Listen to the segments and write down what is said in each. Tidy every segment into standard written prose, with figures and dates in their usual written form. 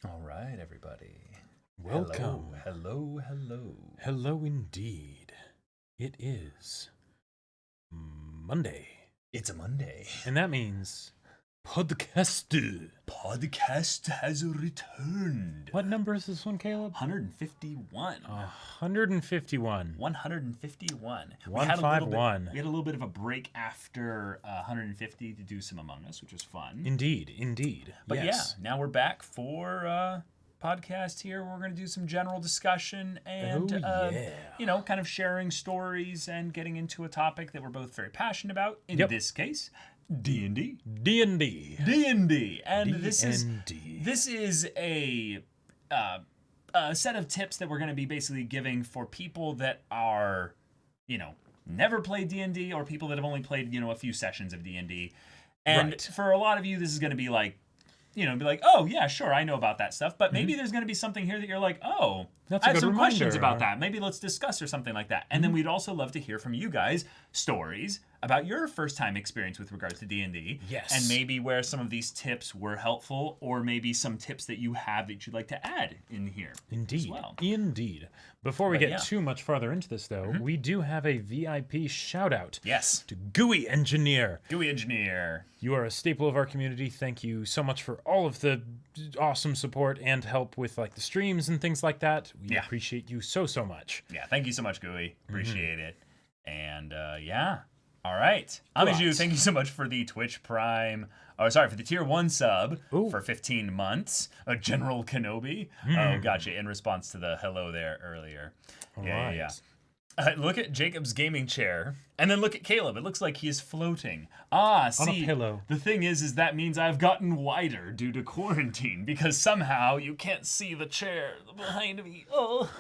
All right, everybody. Welcome. Hello. Hello indeed. It is Monday. It's a Monday. And that means podcast. Podcast has returned. What number is this one, Caleb? 151. 151. 151. 151. We had a little bit of a break after 150 to do some Among Us, which was fun. Indeed. But yes. yeah, now we're back for podcast here. We're going to do some general discussion and, kind of sharing stories and getting into a topic that we're both very passionate about. In this case, D&D. D&D. D&D. And this D&D. is a set of tips that we're going to be basically giving for people that are, never played D&D or people that have only played, a few sessions of D&D. And for a lot of you, this is going to be like, oh, yeah, sure, I know about that stuff. But maybe there's going to be something here that you're like, oh, That's I a have good some questions reminder. about that. Maybe let's discuss or something like that. And then we'd also love to hear from you guys stories about your first-time experience with regards to D&D. Yes. And maybe where some of these tips were helpful or maybe some tips that you have that you'd like to add in here as well. Indeed. Before we get too much farther into this, though, we do have a VIP shout-out. Yes. To GUI Engineer. GUI Engineer. You are a staple of our community. Thank you so much for all of the awesome support and help with like the streams and things like that. We appreciate you so much. Yeah, thank you so much, GUI. Appreciate it. And all right. Amiju, thank you so much for the Twitch Prime. Oh, sorry, for the tier 1 sub for 15 months. General Kenobi. Oh, gotcha. In response to the hello there earlier. Yeah. Look at Jacob's gaming chair, and then look at Caleb. It looks like he is floating. See, on a pillow. The thing is that means I've gotten wider due to quarantine because somehow you can't see the chair behind me. Oh.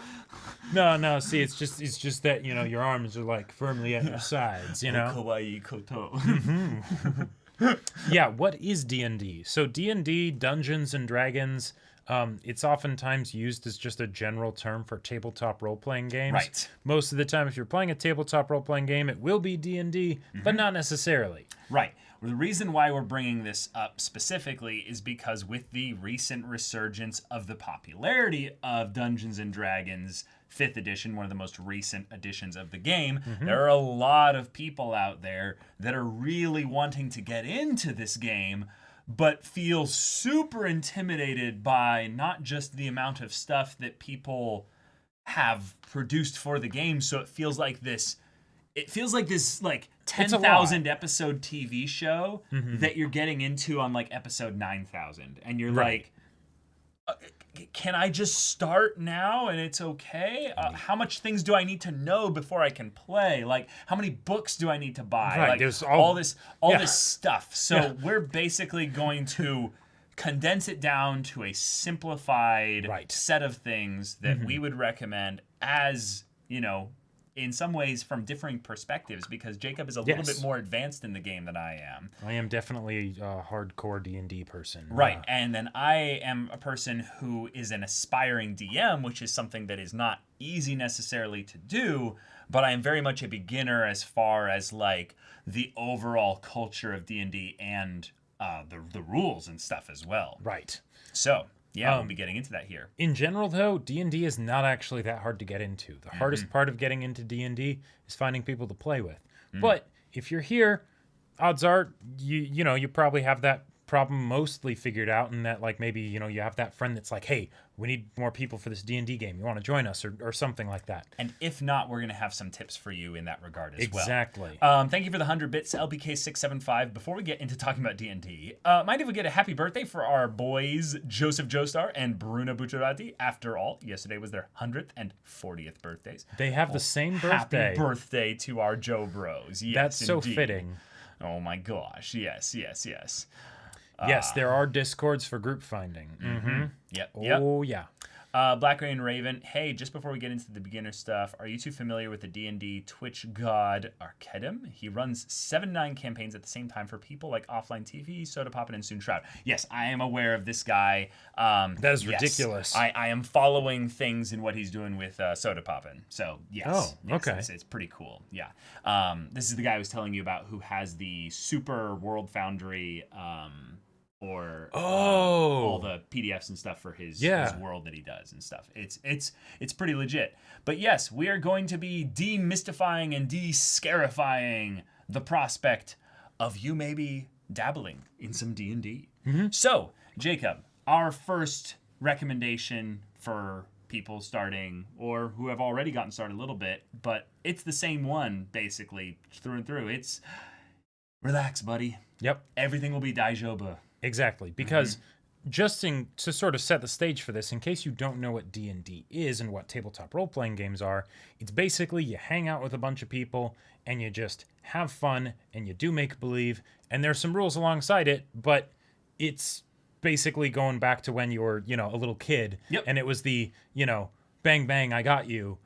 No. See, it's just that your arms are like firmly at your sides. Kawaii koto. Yeah. What is D&D? So D&D, Dungeons and Dragons. It's oftentimes used as just a general term for tabletop role-playing games. Right. Most of the time, if you're playing a tabletop role-playing game, it will be D&D, but not necessarily. Right. Well, the reason why we're bringing this up specifically is because with the recent resurgence of the popularity of Dungeons and Dragons 5th edition, one of the most recent editions of the game, there are a lot of people out there that are really wanting to get into this game but feel super intimidated by not just the amount of stuff that people have produced for the game. So it feels like this 10,000 episode TV show that you're getting into on like episode 9,000. And you're like, can I just start now and it's okay? How much things do I need to know before I can play? Like, how many books do I need to buy? Right, like, there's all this stuff. So we're basically going to condense it down to a simplified set of things that we would recommend as, in some ways from differing perspectives, because Jacob is a little bit more advanced in the game than I am. I am definitely a hardcore D&D person. Right, and then I am a person who is an aspiring DM, which is something that is not easy necessarily to do, but I am very much a beginner as far as like the overall culture of D&D and the rules and stuff as well. Right. So we'll be getting into that here. In general, though, D&D is not actually that hard to get into. The hardest part of getting into D&D is finding people to play with. But if you're here, odds are you probably have that problem mostly figured out, and that like maybe you have that friend that's like, hey, we need more people for this D&D game. You want to join us or something like that. And if not, we're going to have some tips for you in that regard as well. Exactly. Thank you for the 100 bits, LBK675. Before we get into talking about D&D, mind if we get a happy birthday for our boys, Joseph Joestar and Bruna Bucciarati. After all, yesterday was their 100th and 40th birthdays. They have the same birthday. Happy birthday to our Joe Bros. Yes, that's so indeed. fitting. Oh my gosh. Yes. Yes, there are discords for group finding. Yep. Oh, yeah. Black Rain Raven, hey, just before we get into the beginner stuff, are you too familiar with the D&D Twitch god Arkedem? He runs 7-9 campaigns at the same time for people like Offline TV, Soda Poppin', and Soon Shroud. Yes, I am aware of this guy. That is ridiculous. I am following things in what he's doing with Soda Poppin'. So, yes. Oh, okay. It's pretty cool. Yeah. This is the guy I was telling you about who has the Super World Foundry or Oh. all the PDFs and stuff for his world that he does and stuff. It's pretty legit. But yes, we are going to be demystifying and de-scarifying the prospect of you maybe dabbling in some D&D. So, Jacob, our first recommendation for people starting or who have already gotten started a little bit, but it's the same one basically through and through. It's relax, buddy. Yep. Everything will be daijoubu. Exactly. Because to sort of set the stage for this, in case you don't know what D&D is and what tabletop role-playing games are, it's basically you hang out with a bunch of people and you just have fun and you do make-believe, and there's some rules alongside it, but it's basically going back to when you were, a little kid, and it was the, bang, bang, I got you,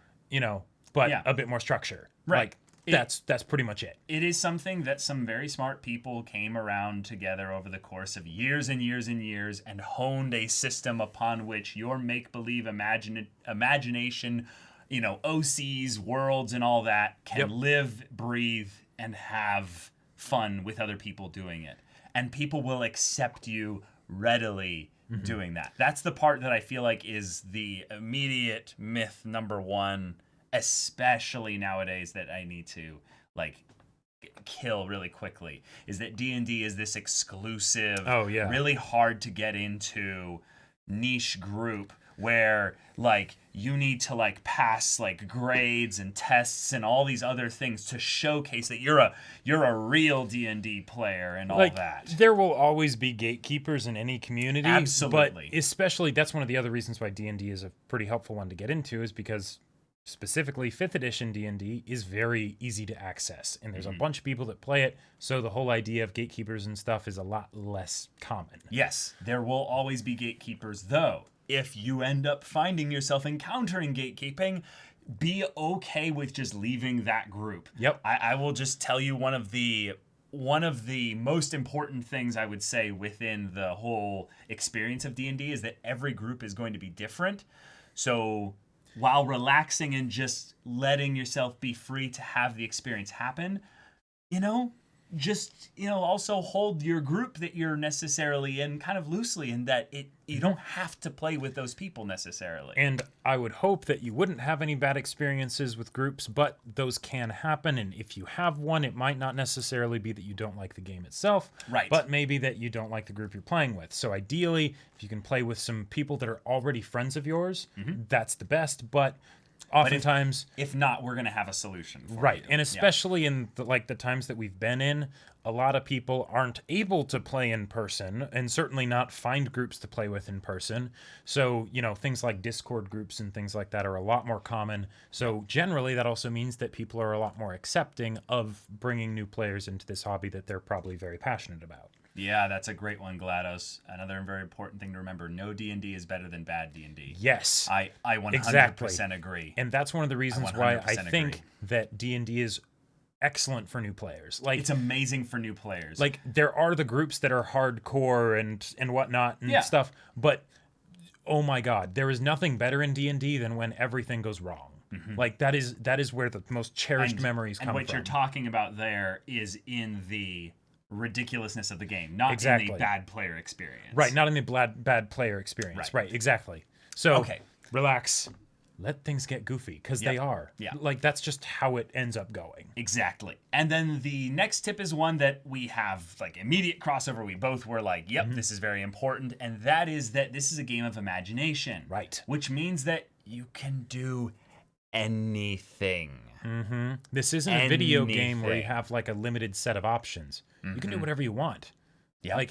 but a bit more structure. Right. Like, that's pretty much it. It is something that some very smart people came around together over the course of years and years and years and honed a system upon which your make-believe imagination, OCs, worlds, and all that can live, breathe, and have fun with other people doing it. And people will accept you readily doing that. That's the part that I feel like is the immediate myth number one, especially nowadays, that I need to kill really quickly, is that D&D is this exclusive, really hard to get into niche group where you need to pass grades and tests and all these other things to showcase that you're a real D&D player and all that. There will always be gatekeepers in any community. Absolutely. But especially that's one of the other reasons why D&D is a pretty helpful one to get into, is because specifically 5th edition D&D is very easy to access, and there's a bunch of people that play it, so the whole idea of gatekeepers and stuff is a lot less common. Yes, there will always be gatekeepers, though. If you end up finding yourself encountering gatekeeping, be okay with just leaving that group. Yep. I will just tell you one of the most important things I would say within the whole experience of D&D is that every group is going to be different. So while relaxing and just letting yourself be free to have the experience happen, also hold your group that you're necessarily in kind of loosely, and that you don't have to play with those people necessarily. And I would hope that you wouldn't have any bad experiences with groups, but those can happen, and if you have one, it might not necessarily be that you don't like the game itself, right? But maybe that you don't like the group you're playing with. So ideally, if you can play with some people that are already friends of yours, that's the best, but oftentimes, if not, we're going to have a solution for right. you. And especially in the times that we've been in, a lot of people aren't able to play in person, and certainly not find groups to play with in person. So, things like Discord groups and things like that are a lot more common. So generally, that also means that people are a lot more accepting of bringing new players into this hobby that they're probably very passionate about. Yeah, that's a great one, GLaDOS. Another very important thing to remember, no D&D is better than bad D&D. Yes. I 100% agree. And that's one of the reasons why I think that D&D is excellent for new players. It's amazing for new players. There are the groups that are hardcore and whatnot and stuff, but oh my God, there is nothing better in D&D than when everything goes wrong. That is where the most cherished memories come from. And what you're talking about there is in the ridiculousness of the game, not in the bad player experience. Right, not in the bad player experience. Right, exactly. So, relax. Let things get goofy, because they are. Yeah. That's just how it ends up going. Exactly. And then the next tip is one that we have immediate crossover. We both were this is very important. And that is that this is a game of imagination. Right. Which means that you can do anything. This isn't a video game where you have a limited set of options. You can do whatever you want. Yeah.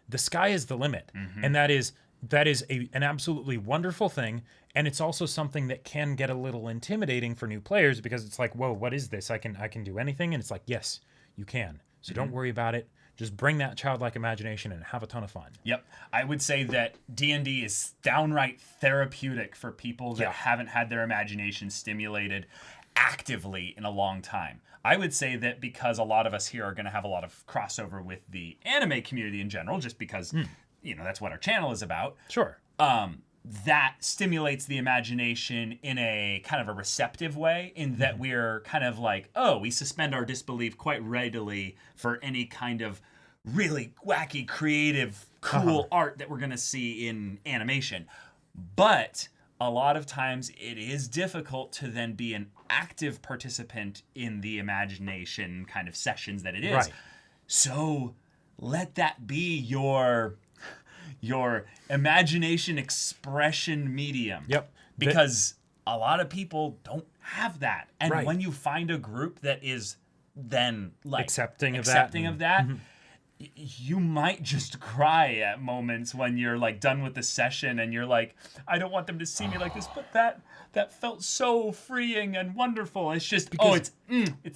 The sky is the limit. And that is an absolutely wonderful thing, and it's also something that can get a little intimidating for new players, because it's whoa, what is this? I can do anything, and it's yes, you can. So don't worry about it. Just bring that childlike imagination and have a ton of fun. Yep. I would say that D&D is downright therapeutic for people that haven't had their imagination stimulated actively in a long time. I would say that because a lot of us here are going to have a lot of crossover with the anime community in general, just because that's what our channel is about. Sure. That stimulates the imagination in a kind of a receptive way, in that we're kind of we suspend our disbelief quite readily for any kind of really wacky, creative, cool art that we're going to see in animation. But a lot of times it is difficult to then be an active participant in the imagination kind of sessions that it is. Right. So let that be your imagination expression medium. Yep. Because a lot of people don't have that. And Right. when you find a group that is then like Accepting of that, you might just cry at moments when you're like done with the session and you're like, I don't want them to see me like this, but that felt so freeing and wonderful. It's just it's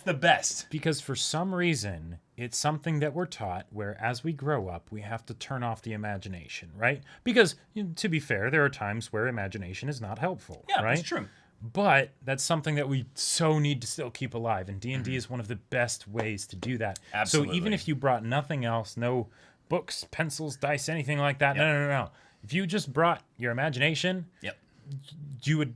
the best. Because for some reason, it's something that we're taught where as we grow up, we have to turn off the imagination, right? Because to be fair, there are times where imagination is not helpful, Yeah, right? that's true. But that's something that we so need to still keep alive, and D&D is one of the best ways to do that. Absolutely. So even if you brought nothing else, no books, pencils, dice, anything like that, no. If you just brought your imagination, Yep. you're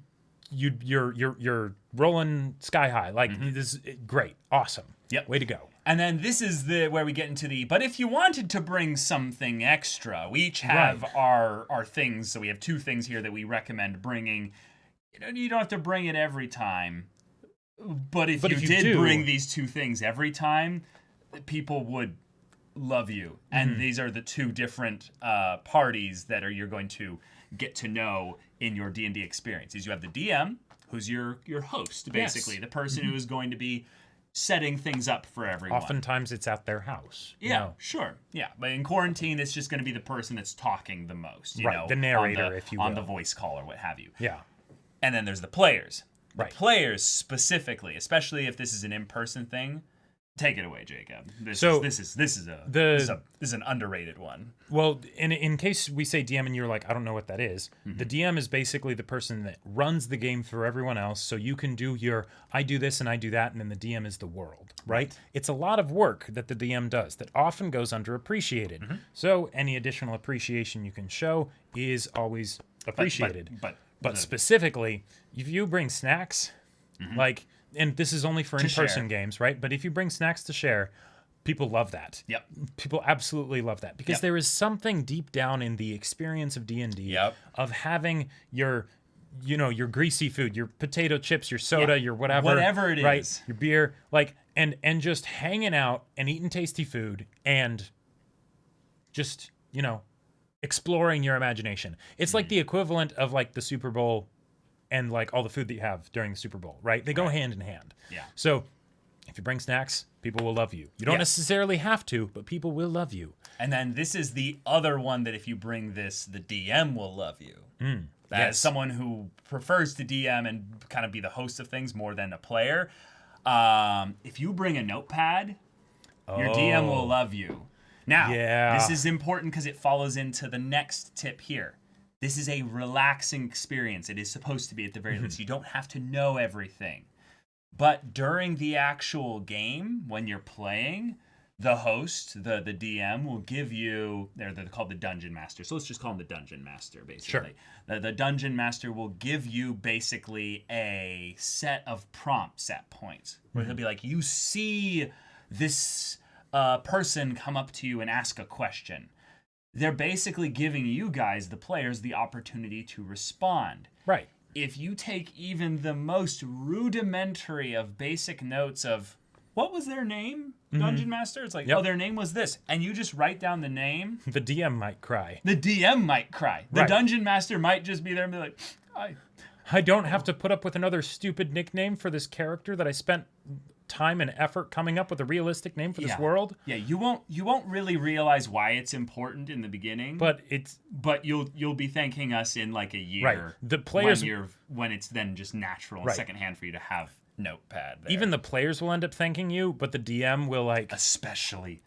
rolling sky high. Like this is great, awesome. Yep. Way to go. And then this is where we get into but if you wanted to bring something extra, we each have our things. So we have 2 things here that we recommend bringing. You don't have to bring it every time. But if you did bring these 2 things every time, people would love you. And these are the 2 different parties that you're going to get to know in your D&D experience. You have the DM, who's your host, basically. The person who is going to be setting things up for everyone. Oftentimes it's at their house. Yeah, sure. Yeah, but in quarantine, it's just going to be the person that's talking the most. You know, the narrator, if you will. on the voice call or what have you. Yeah. And then there's the players. The Right. players specifically, especially if this is an in-person thing. Take it away, Jacob. This is an underrated one. Well, in case we say DM and you're like, I don't know what that is, the DM is basically the person that runs the game for everyone else. So you can do I do this and I do that, and then the DM is the world, right? It's a lot of work that the DM does that often goes underappreciated. So any additional appreciation you can show is always appreciated. But specifically, if you bring snacks, like, and this is only for in-person games, right? But if you bring snacks to share, people love that. Yep. People absolutely love that because there is something deep down in the experience of D&D of having your greasy food, your potato chips, your soda, your whatever it right? is, your beer, like, and just hanging out and eating tasty food and just exploring your imagination. It's like the equivalent of like the Super Bowl and like all the food that you have during the Super Bowl, right? They go hand in hand. Yeah. So if you bring snacks, people will love you. You don't necessarily have to, but people will love you. And then this is the other one that if you bring this, the DM will love you. As someone who prefers to DM and kind of be the host of things more than a player, if you bring a notepad, your DM will love you. Now, this is important because it follows into the next tip here. This is a relaxing experience. It is supposed to be at the very least. You don't have to know everything. But during the actual game, when you're playing, the host, the DM, will give you, they're called the Dungeon Master. So let's just call him the Dungeon Master, basically. Sure. The Dungeon Master will give you basically a set of prompt set points. Where he'll be like, you see this person come up to you and ask a question. They're basically giving you guys, the players, the opportunity to respond. Right. If you take even the most rudimentary of basic notes of, what was their name, Dungeon Master? It's like, their name was this. And you just write down the name. The DM might cry. The DM might cry. The Dungeon Master might just be there and be like, I don't have to put up with another stupid nickname for this character that I spent time and effort coming up with a realistic name for this world. Yeah, you won't really realize why it's important in the beginning. But you'll be thanking us in like a year. Right. The players when it's then just natural and secondhand for you to have notepad there. Even the players will end up thanking you, but the DM will especially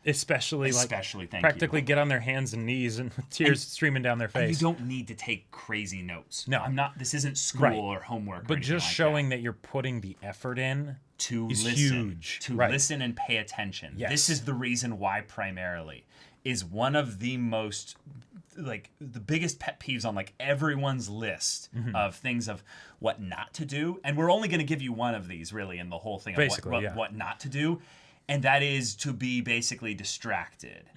practically get on their hands and knees and tears streaming down their face. And you don't need to take crazy notes. No. This isn't school or homework. But just showing that you're putting the effort in to is listen, huge. To listen and pay attention. Yes. This is the reason why primarily is one of the most the biggest pet peeves on like everyone's list of things of what not to do. And we're only going to give you one of these really in the whole thing of what not to do. And that is to be basically distracted.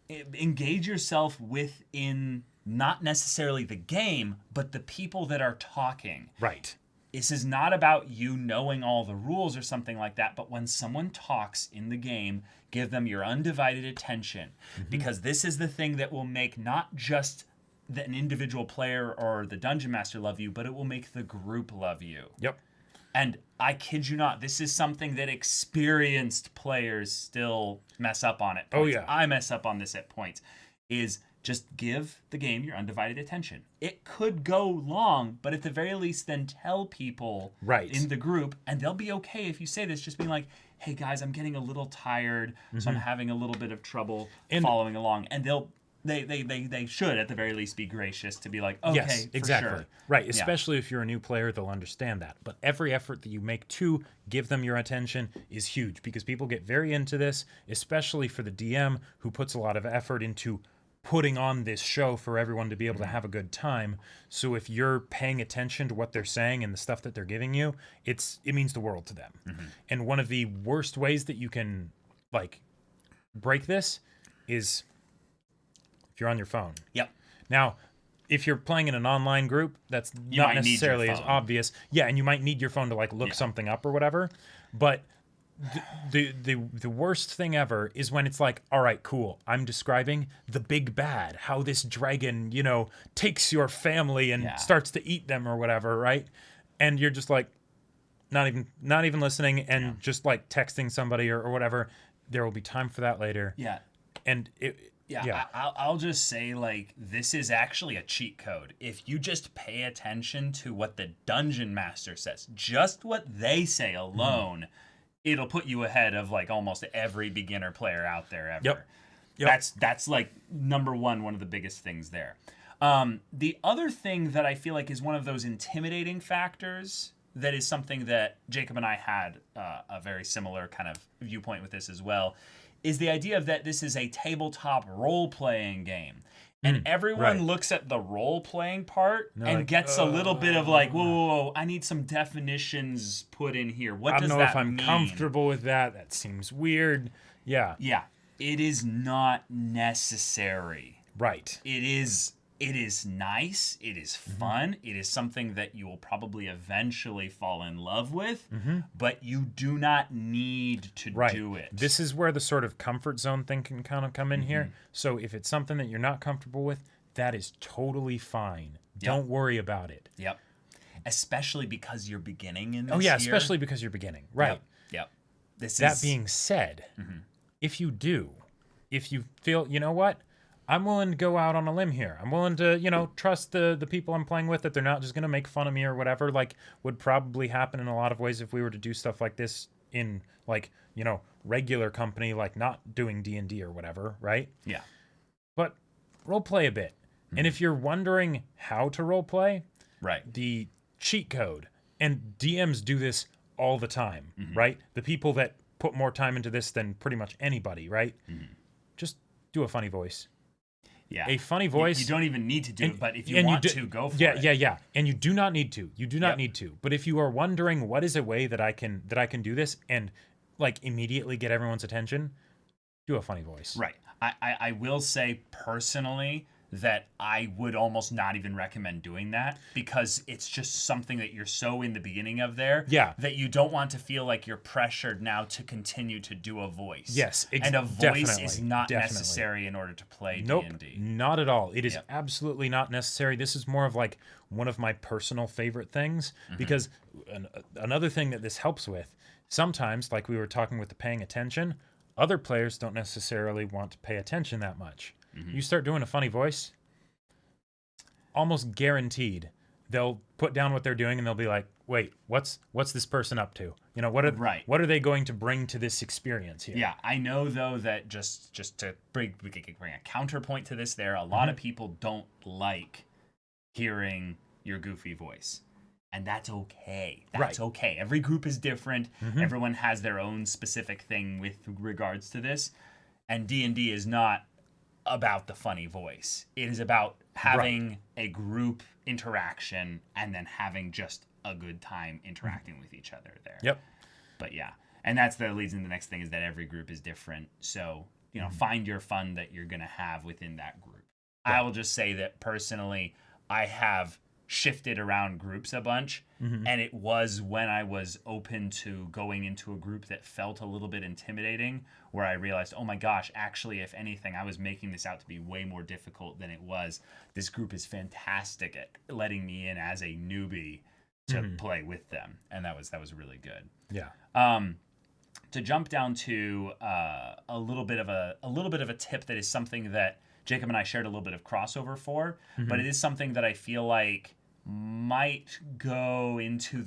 engage yourself within not necessarily the game, but the people that are talking. Right. This is not about you knowing all the rules or something like that, but when someone talks in the game, give them your undivided attention, because this is the thing that will make not just an individual player or the dungeon master love you, but it will make the group love you. Yep. And I kid you not, this is something that experienced players still mess up on at points. Oh, yeah. I mess up on this at points. Is just give the game your undivided attention. It could go long, but at the very least, then tell people in the group, and they'll be okay if you say this, just being like, hey guys, I'm getting a little tired, so I'm having a little bit of trouble following along. And they should at the very least be gracious to be like, okay, yes, exactly. for sure. Right, especially if you're a new player, they'll understand that. But every effort that you make to give them your attention is huge, because people get very into this, especially for the DM, who puts a lot of effort into putting on this show for everyone to be able to have a good time. So if you're paying attention to what they're saying and the stuff that they're giving you, it means the world to them. And one of the worst ways that you can like break this is if you're on your phone. Yep. Now, if you're playing in an online group, that's not necessarily as obvious. Yeah, and you might need your phone to like look something up or whatever. But the worst thing ever is when it's like, all right, cool, I'm describing the big bad, how this dragon, takes your family and starts to eat them or whatever, right? And you're just like not even listening and just like texting somebody or whatever. There will be time for that later. Yeah. And I'll just say, like, this is actually a cheat code. If you just pay attention to what the dungeon master says, just what they say alone, it'll put you ahead of like almost every beginner player out there ever. Yep. That's like number one of the biggest things there. The other thing that I feel like is one of those intimidating factors, that is something that Jacob and I had a very similar kind of viewpoint with this as well, is the idea of that this is a tabletop role-playing game. And everyone looks at the role-playing part and gets a little bit of like, whoa, I need some definitions put in here. What does that mean? I don't know if I'm comfortable with that. That seems weird. Yeah. Yeah. It is not necessary. Right. It is nice. It is fun. It is something that you will probably eventually fall in love with, but you do not need to do it. This is where the sort of comfort zone thing can kind of come in here. So if it's something that you're not comfortable with, that is totally fine. Don't worry about it. Yep. Especially because you're beginning in this Oh, yeah, here. especially because you're beginning. Right. Yep. That being said, if you feel, you know what? I'm willing to go out on a limb here. I'm willing to, trust the people I'm playing with, that they're not just going to make fun of me or whatever, like would probably happen in a lot of ways if we were to do stuff like this in like, regular company, like not doing D&D or whatever, right? Yeah. But role play a bit. And if you're wondering how to role play, the cheat code, and DMs do this all the time, right? The people that put more time into this than pretty much anybody, right? Just do a funny voice. Yeah. A funny voice. You don't even need to do it, but if you want to, go for it. Yeah. And you do not need to. You do not need to. But if you are wondering what is a way that I can do this and like immediately get everyone's attention, do a funny voice. Right. I will say personally that I would almost not even recommend doing that, because it's just something that you're so in the beginning of there that you don't want to feel like you're pressured now to continue to do a voice. Yes, and a voice is not necessary in order to play D&D. Not at all. It is absolutely not necessary. This is more of like one of my personal favorite things, because another thing that this helps with, sometimes, like we were talking with the paying attention, other players don't necessarily want to pay attention that much. You start doing a funny voice, almost guaranteed they'll put down what they're doing and they'll be like, wait, what's this person up to? What are they going to bring to this experience here? Yeah, I know though that just to bring a counterpoint to this, there a lot of people don't like hearing your goofy voice. And that's okay. That's okay. Every group is different. Everyone has their own specific thing with regards to this. And D&D is not about the funny voice. It is about having a group interaction and then having just a good time interacting with each other there. Yep. But yeah. And that leads into the next thing, is that every group is different. So, find your fun that you're going to have within that group. I will just say that personally, I have shifted around groups a bunch, and it was when I was open to going into a group that felt a little bit intimidating, where I realized, oh my gosh, actually, if anything, I was making this out to be way more difficult than it was. This group is fantastic at letting me in as a newbie to play with them, and that was really good. Yeah. To jump down to a little bit of a tip that is something that Jacob and I shared a little bit of crossover for, but it is something that I feel like might go into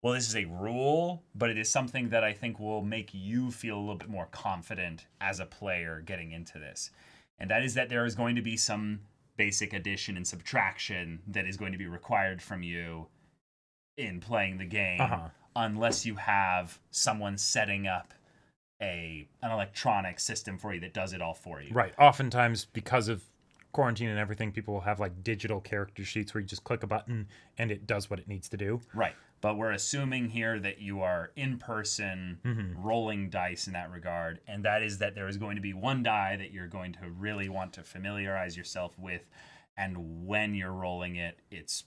well, this is a rule, but it is something that I think will make you feel a little bit more confident as a player getting into this. And that is that there is going to be some basic addition and subtraction that is going to be required from you in playing the game, unless you have someone setting up an electronic system for you that does it all for you. Right. Oftentimes, because of quarantine and everything, people will have like digital character sheets where you just click a button and it does what it needs to do. Right. But we're assuming here that you are in person rolling dice in that regard, and that is that there is going to be one die that you're going to really want to familiarize yourself with, and when you're rolling it, it's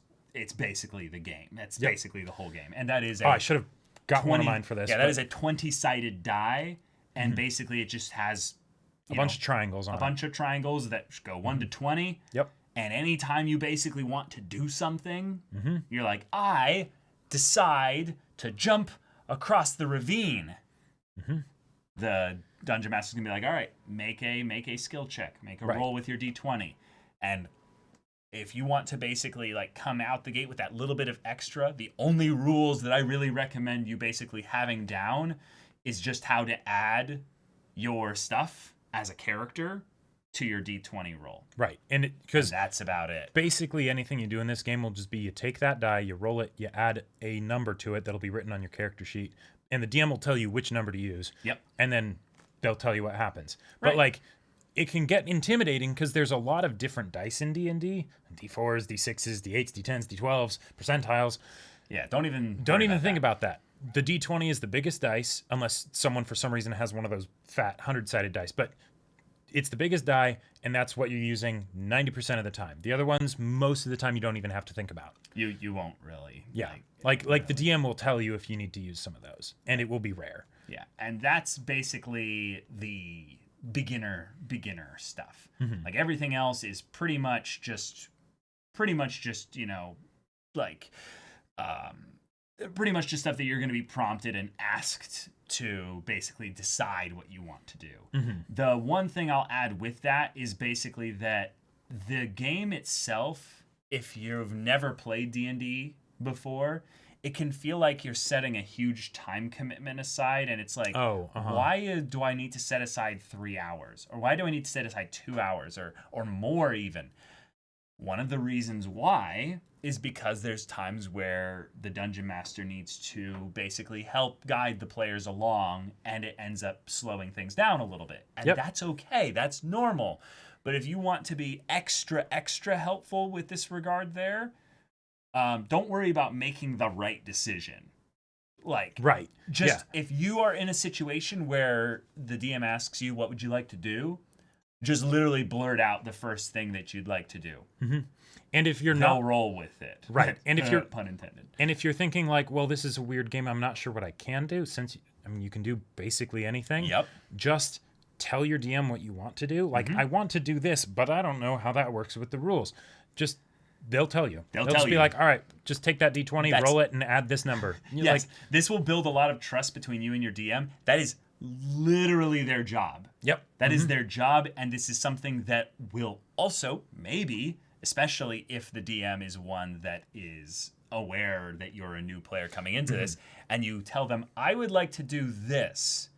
basically the game. That's basically the whole game. And that is I should have got one of mine for this. Yeah, that is a 20-sided die, and basically it just has a bunch of triangles on it. A bunch of triangles that go 1 to 20. Yep. And anytime you basically want to do something, you're like, I decide to jump across the ravine. The dungeon master's gonna be like, all right, make a skill check, make a roll with your d20, and if you want to basically like come out the gate with that little bit of extra, the only rules that I really recommend you basically having down is just how to add your stuff as a character to your d20 roll. Right. And because that's about it. Basically anything you do in this game will just be you take that die, you roll it, you add a number to it that'll be written on your character sheet, and the DM will tell you which number to use. Yep. And then they'll tell you what happens. Right. But like it can get intimidating because there's a lot of different dice in D&D. D4s, D6s, D8s, D10s, D12s, percentiles. Yeah, don't even think about that. The D20 is the biggest dice, unless someone for some reason has one of those fat 100-sided dice. But it's the biggest die, and that's what you're using 90% of the time. The other ones, most of the time, you don't even have to think about. You won't really. Yeah, like the DM will tell you if you need to use some of those, and it will be rare. Yeah, and that's basically the beginner stuff. Like everything else is pretty much just pretty much just stuff that you're going to be prompted and asked to basically decide what you want to do. The one thing I'll add with that is basically that the game itself, if you've never played D&D before, it can feel like you're setting a huge time commitment aside, and it's like, why do I need to set aside 3 hours? Or why do I need to set aside 2 hours or more even? One of the reasons why is because there's times where the dungeon master needs to basically help guide the players along, and it ends up slowing things down a little bit. And that's okay. That's normal. But if you want to be extra helpful with this regard there, don't worry about making the right decision. If you are in a situation where the DM asks you, what would you like to do? Just literally blurt out the first thing that you'd like to do. And if you're They'll roll with it. Right. And if you're pun intended. And if you're thinking like, well, this is a weird game, I'm not sure what I can do, since you can do basically anything. Yep. Just tell your DM what you want to do. Like, I want to do this, but I don't know how that works with the rules. They'll tell you. They'll just be like, all right, just take that D20, roll it, and add this number. Yes. This will build a lot of trust between you and your DM. That is literally their job. Yep. That is their job, and this is something that will also, maybe, especially if the DM is one that is aware that you're a new player coming into this, and you tell them, I would like to do this.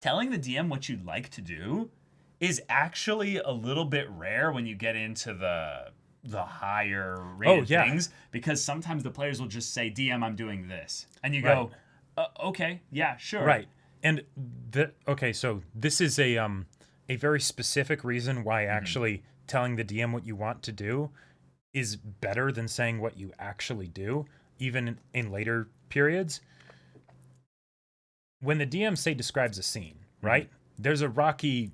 Telling the DM what you'd like to do is actually a little bit rare when you get into the higher rated things, because sometimes the players will just say, DM, I'm doing this. And you go, okay, yeah, sure. Right. And so this is a very specific reason why actually telling the DM what you want to do is better than saying what you actually do, even in later periods. When the DM, say, describes a scene, right? there's a rocky,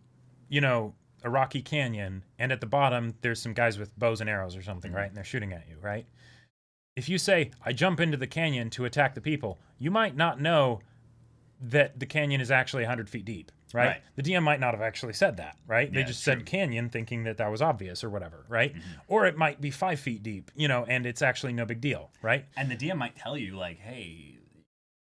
a rocky canyon, and at the bottom there's some guys with bows and arrows or something, right? And they're shooting at you, right? If you say, I jump into the canyon to attack the people, you might not know that the canyon is actually 100 feet deep, right? The DM might not have actually said that, right? They just said canyon thinking that was obvious or whatever, right? Or it might be 5 feet deep, and it's actually no big deal, right? And the DM might tell you, like, hey,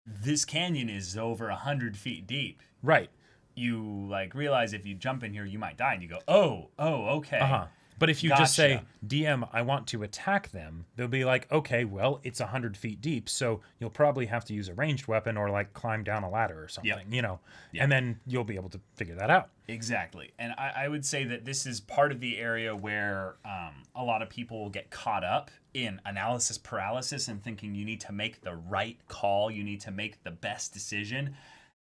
this canyon is over 100 feet deep. Right. You, like, realize if you jump in here, you might die. And you go, oh, okay. But if you just say, DM, I want to attack them, they'll be like, okay, well, it's 100 feet deep, so you'll probably have to use a ranged weapon or, like, climb down a ladder or something, and then you'll be able to figure that out. Exactly. And I would say that this is part of the area where a lot of people will get caught up in analysis paralysis and thinking you need to make the right call, you need to make the best decision,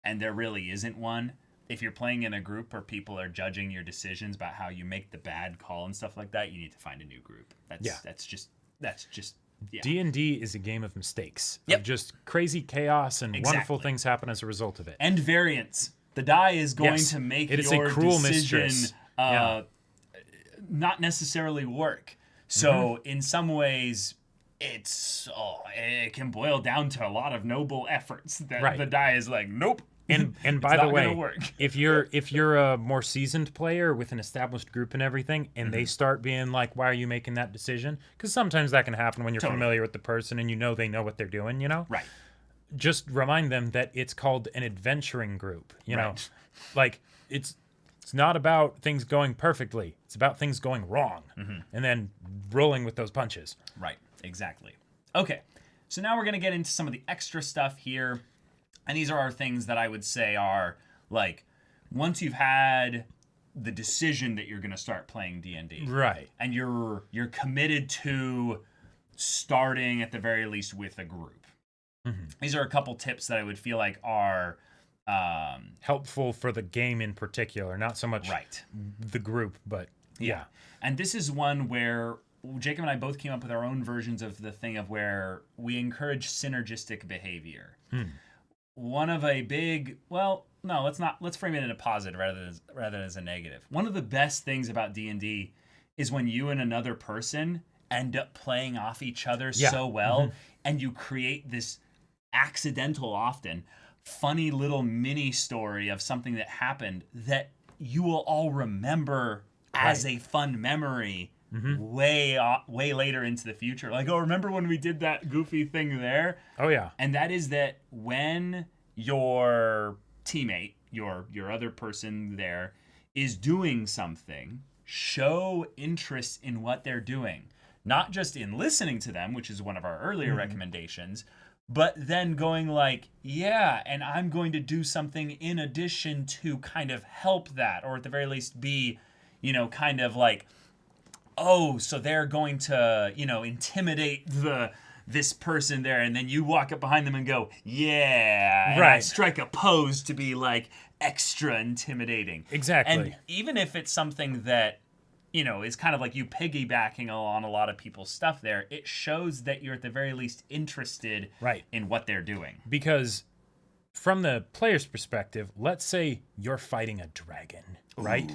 and there really isn't one. If you're playing in a group where people are judging your decisions about how you make the bad call and stuff like that, you need to find a new group. That's just D&D is a game of mistakes. Of just crazy chaos and wonderful things happen as a result of it. And variance. The die is going to make it is a cruel decision mistress. Not necessarily work. So in some ways, it can boil down to a lot of noble efforts that the die is like, nope. And by the way, if you're a more seasoned player with an established group and everything, and they start being like, "Why are you making that decision?" Because sometimes that can happen when you're familiar with the person and they know what they're doing. Right. Just remind them that it's called an adventuring group. You know, like it's not about things going perfectly. It's about things going wrong, and then rolling with those punches. Right. Exactly. Okay. So now we're gonna get into some of the extra stuff here. And these are our things that I would say are, like, once you've had the decision that you're going to start playing D&D. Right. And you're committed to starting, at the very least, with a group. These are a couple tips that I would feel like are... helpful for the game in particular, not so much the group, but yeah. And this is one where Jacob and I both came up with our own versions of the thing of where we encourage synergistic behavior. One of a big, let's frame it in a positive rather than as a negative. One of the best things about D&D is when you and another person end up playing off each other so well, and you create this accidental, often funny little mini story of something that happened that you will all remember as a fun memory way later into the future. Like, oh, remember when we did that goofy thing there? Oh yeah. And that is that when your teammate, your other person there, is doing something, show interest in what they're doing. Not just in listening to them, which is one of our earlier recommendations, but then going like, yeah, and I'm going to do something in addition to kind of help that, or at the very least be, kind of like, oh, so they're going to, intimidate this person there, and then you walk up behind them and go, yeah, and I strike a pose to be like extra intimidating. Exactly. And even if it's something that, is kind of like you piggybacking on a lot of people's stuff there, it shows that you're at the very least interested in what they're doing. Because from the player's perspective, let's say you're fighting a dragon, right?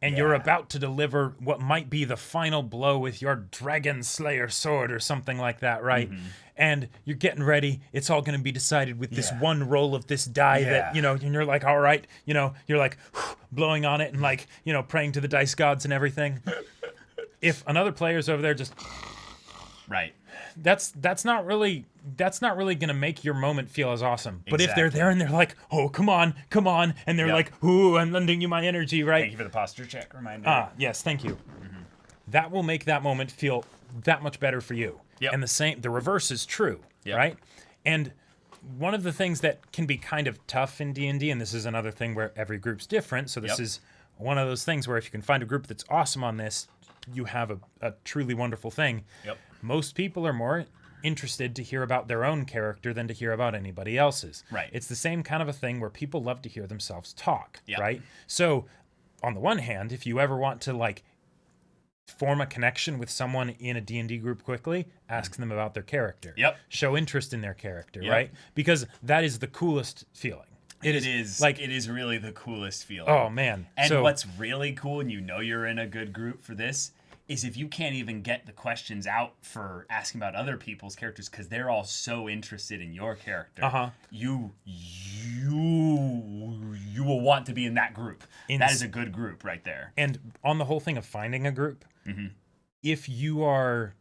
And you're about to deliver what might be the final blow with your dragon slayer sword or something like that, right? And you're getting ready. It's all going to be decided with this one roll of this die that, and you're like, all right, you're like blowing on it and like, praying to the dice gods and everything. If another player's over there just... That's not really going to make your moment feel as awesome. But if they're there and they're like, oh, come on, and they're like, ooh, I'm lending you my energy, right? Thank you for the posture check reminder. Yes, thank you. That will make that moment feel that much better for you. And the reverse is true, right? And one of the things that can be kind of tough in D&D, and this is another thing where every group's different, so this is one of those things where if you can find a group that's awesome on this, you have a truly wonderful thing. Most people are more interested to hear about their own character than to hear about anybody else's. It's the same kind of a thing where people love to hear themselves talk, right? So on the one hand, if you ever want to like form a connection with someone in a D&D group quickly, ask them about their character. Show interest in their character, right? Because that is the coolest feeling. It is like, it is really the coolest feeling. oh man. And so, what's really cool, and you know you're in a good group for this, is if you can't even get the questions out for asking about other people's characters because they're all so interested in your character, you will want to be in that group. That is a good group right there. And on the whole thing of finding a group, if you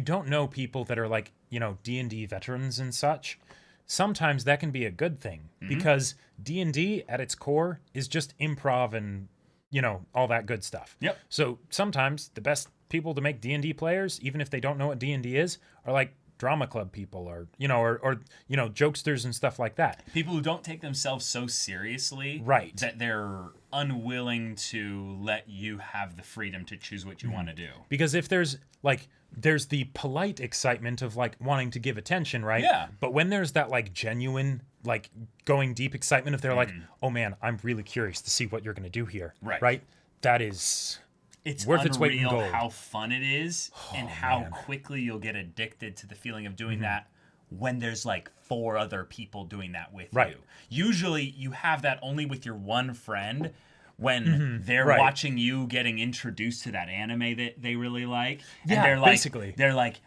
don't know people that are like, you know, D&D veterans and such, sometimes that can be a good thing because D&D at its core is just improv and, you know, all that good stuff. Yep. So sometimes the best people to make D&D players, even if they don't know what D&D is, are like drama club people or, you know, or you know, jokesters and stuff like that. People who don't take themselves so seriously Right. that they're unwilling to let you have the freedom to choose what you want to do. Because if there's the polite excitement of like wanting to give attention, right? Yeah. But when there's that like genuine, like going deep excitement, if they're like, oh man, I'm really curious to see what you're going to do here. Right. Right. That is It's worth unreal its weight in gold. how fun it is and how quickly you'll get addicted to the feeling of doing that when there's like 4 other people doing that with you. Usually you have that only with your one friend when they're watching you getting introduced to that anime that they really like. Yeah, and they're like, basically. They're like,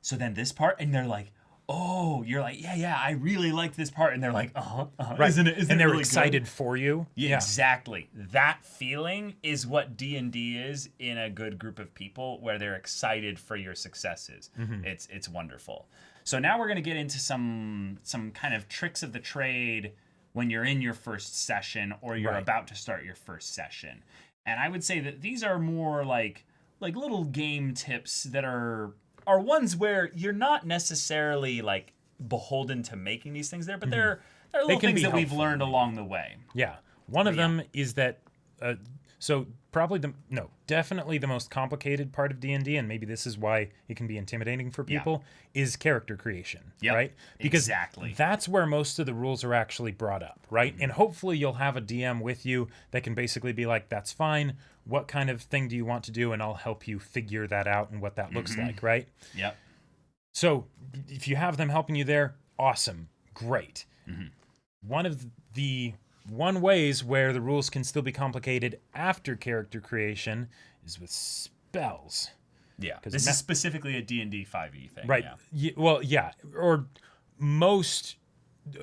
so then this part, and they're like, oh, you're like, yeah, I really like this part. And they're like, Right. Isn't and it they're really excited good? for you. Yeah, exactly. That feeling is what D&D is in a good group of people where they're excited for your successes. It's wonderful. So now we're going to get into some kind of tricks of the trade when you're in your first session or you're about to start your first session. And I would say that these are more like little game tips that are ones where you're not necessarily like beholden to making these things there, but they're little can things be that we've helpful. learned along the way. Yeah. One of them is that, so probably definitely the most complicated part of D&D, and maybe this is why it can be intimidating for people, is character creation, right? Because that's where most of the rules are actually brought up, right? And hopefully you'll have a DM with you that can basically be like, that's fine. What kind of thing do you want to do? And I'll help you figure that out and what that looks like, right? Yep. So if you have them helping you there, awesome, great. One ways where the rules can still be complicated after character creation is with spells. Yeah, this is specifically a D&D 5e thing. Right. Yeah. Or most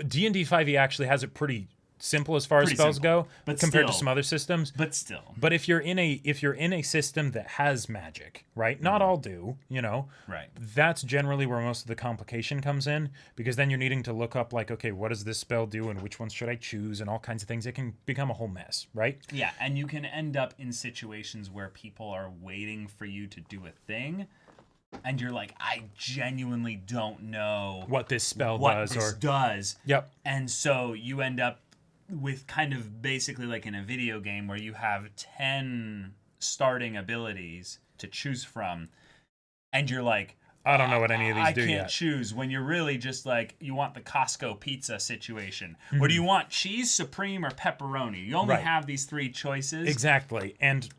D&D 5e actually has it pretty simple as far as spells go, but compared to still. some other systems. But still. But if you're in a system that has magic, right? Not all do, you know. Right. That's generally where most of the complication comes in, because then you're needing to look up like, okay, what does this spell do and which ones should I choose and all kinds of things. It can become a whole mess, right? Yeah, and you can end up in situations where people are waiting for you to do a thing and you're like, I genuinely don't know what this spell does. Yep. And so you end up with kind of basically like in a video game where you have 10 starting abilities to choose from, and you're like, I don't know what any of these do yet. I can't choose, when you're really just like, you want the Costco pizza situation. Or do you want cheese, supreme, or pepperoni? You only have these 3 choices. Exactly. And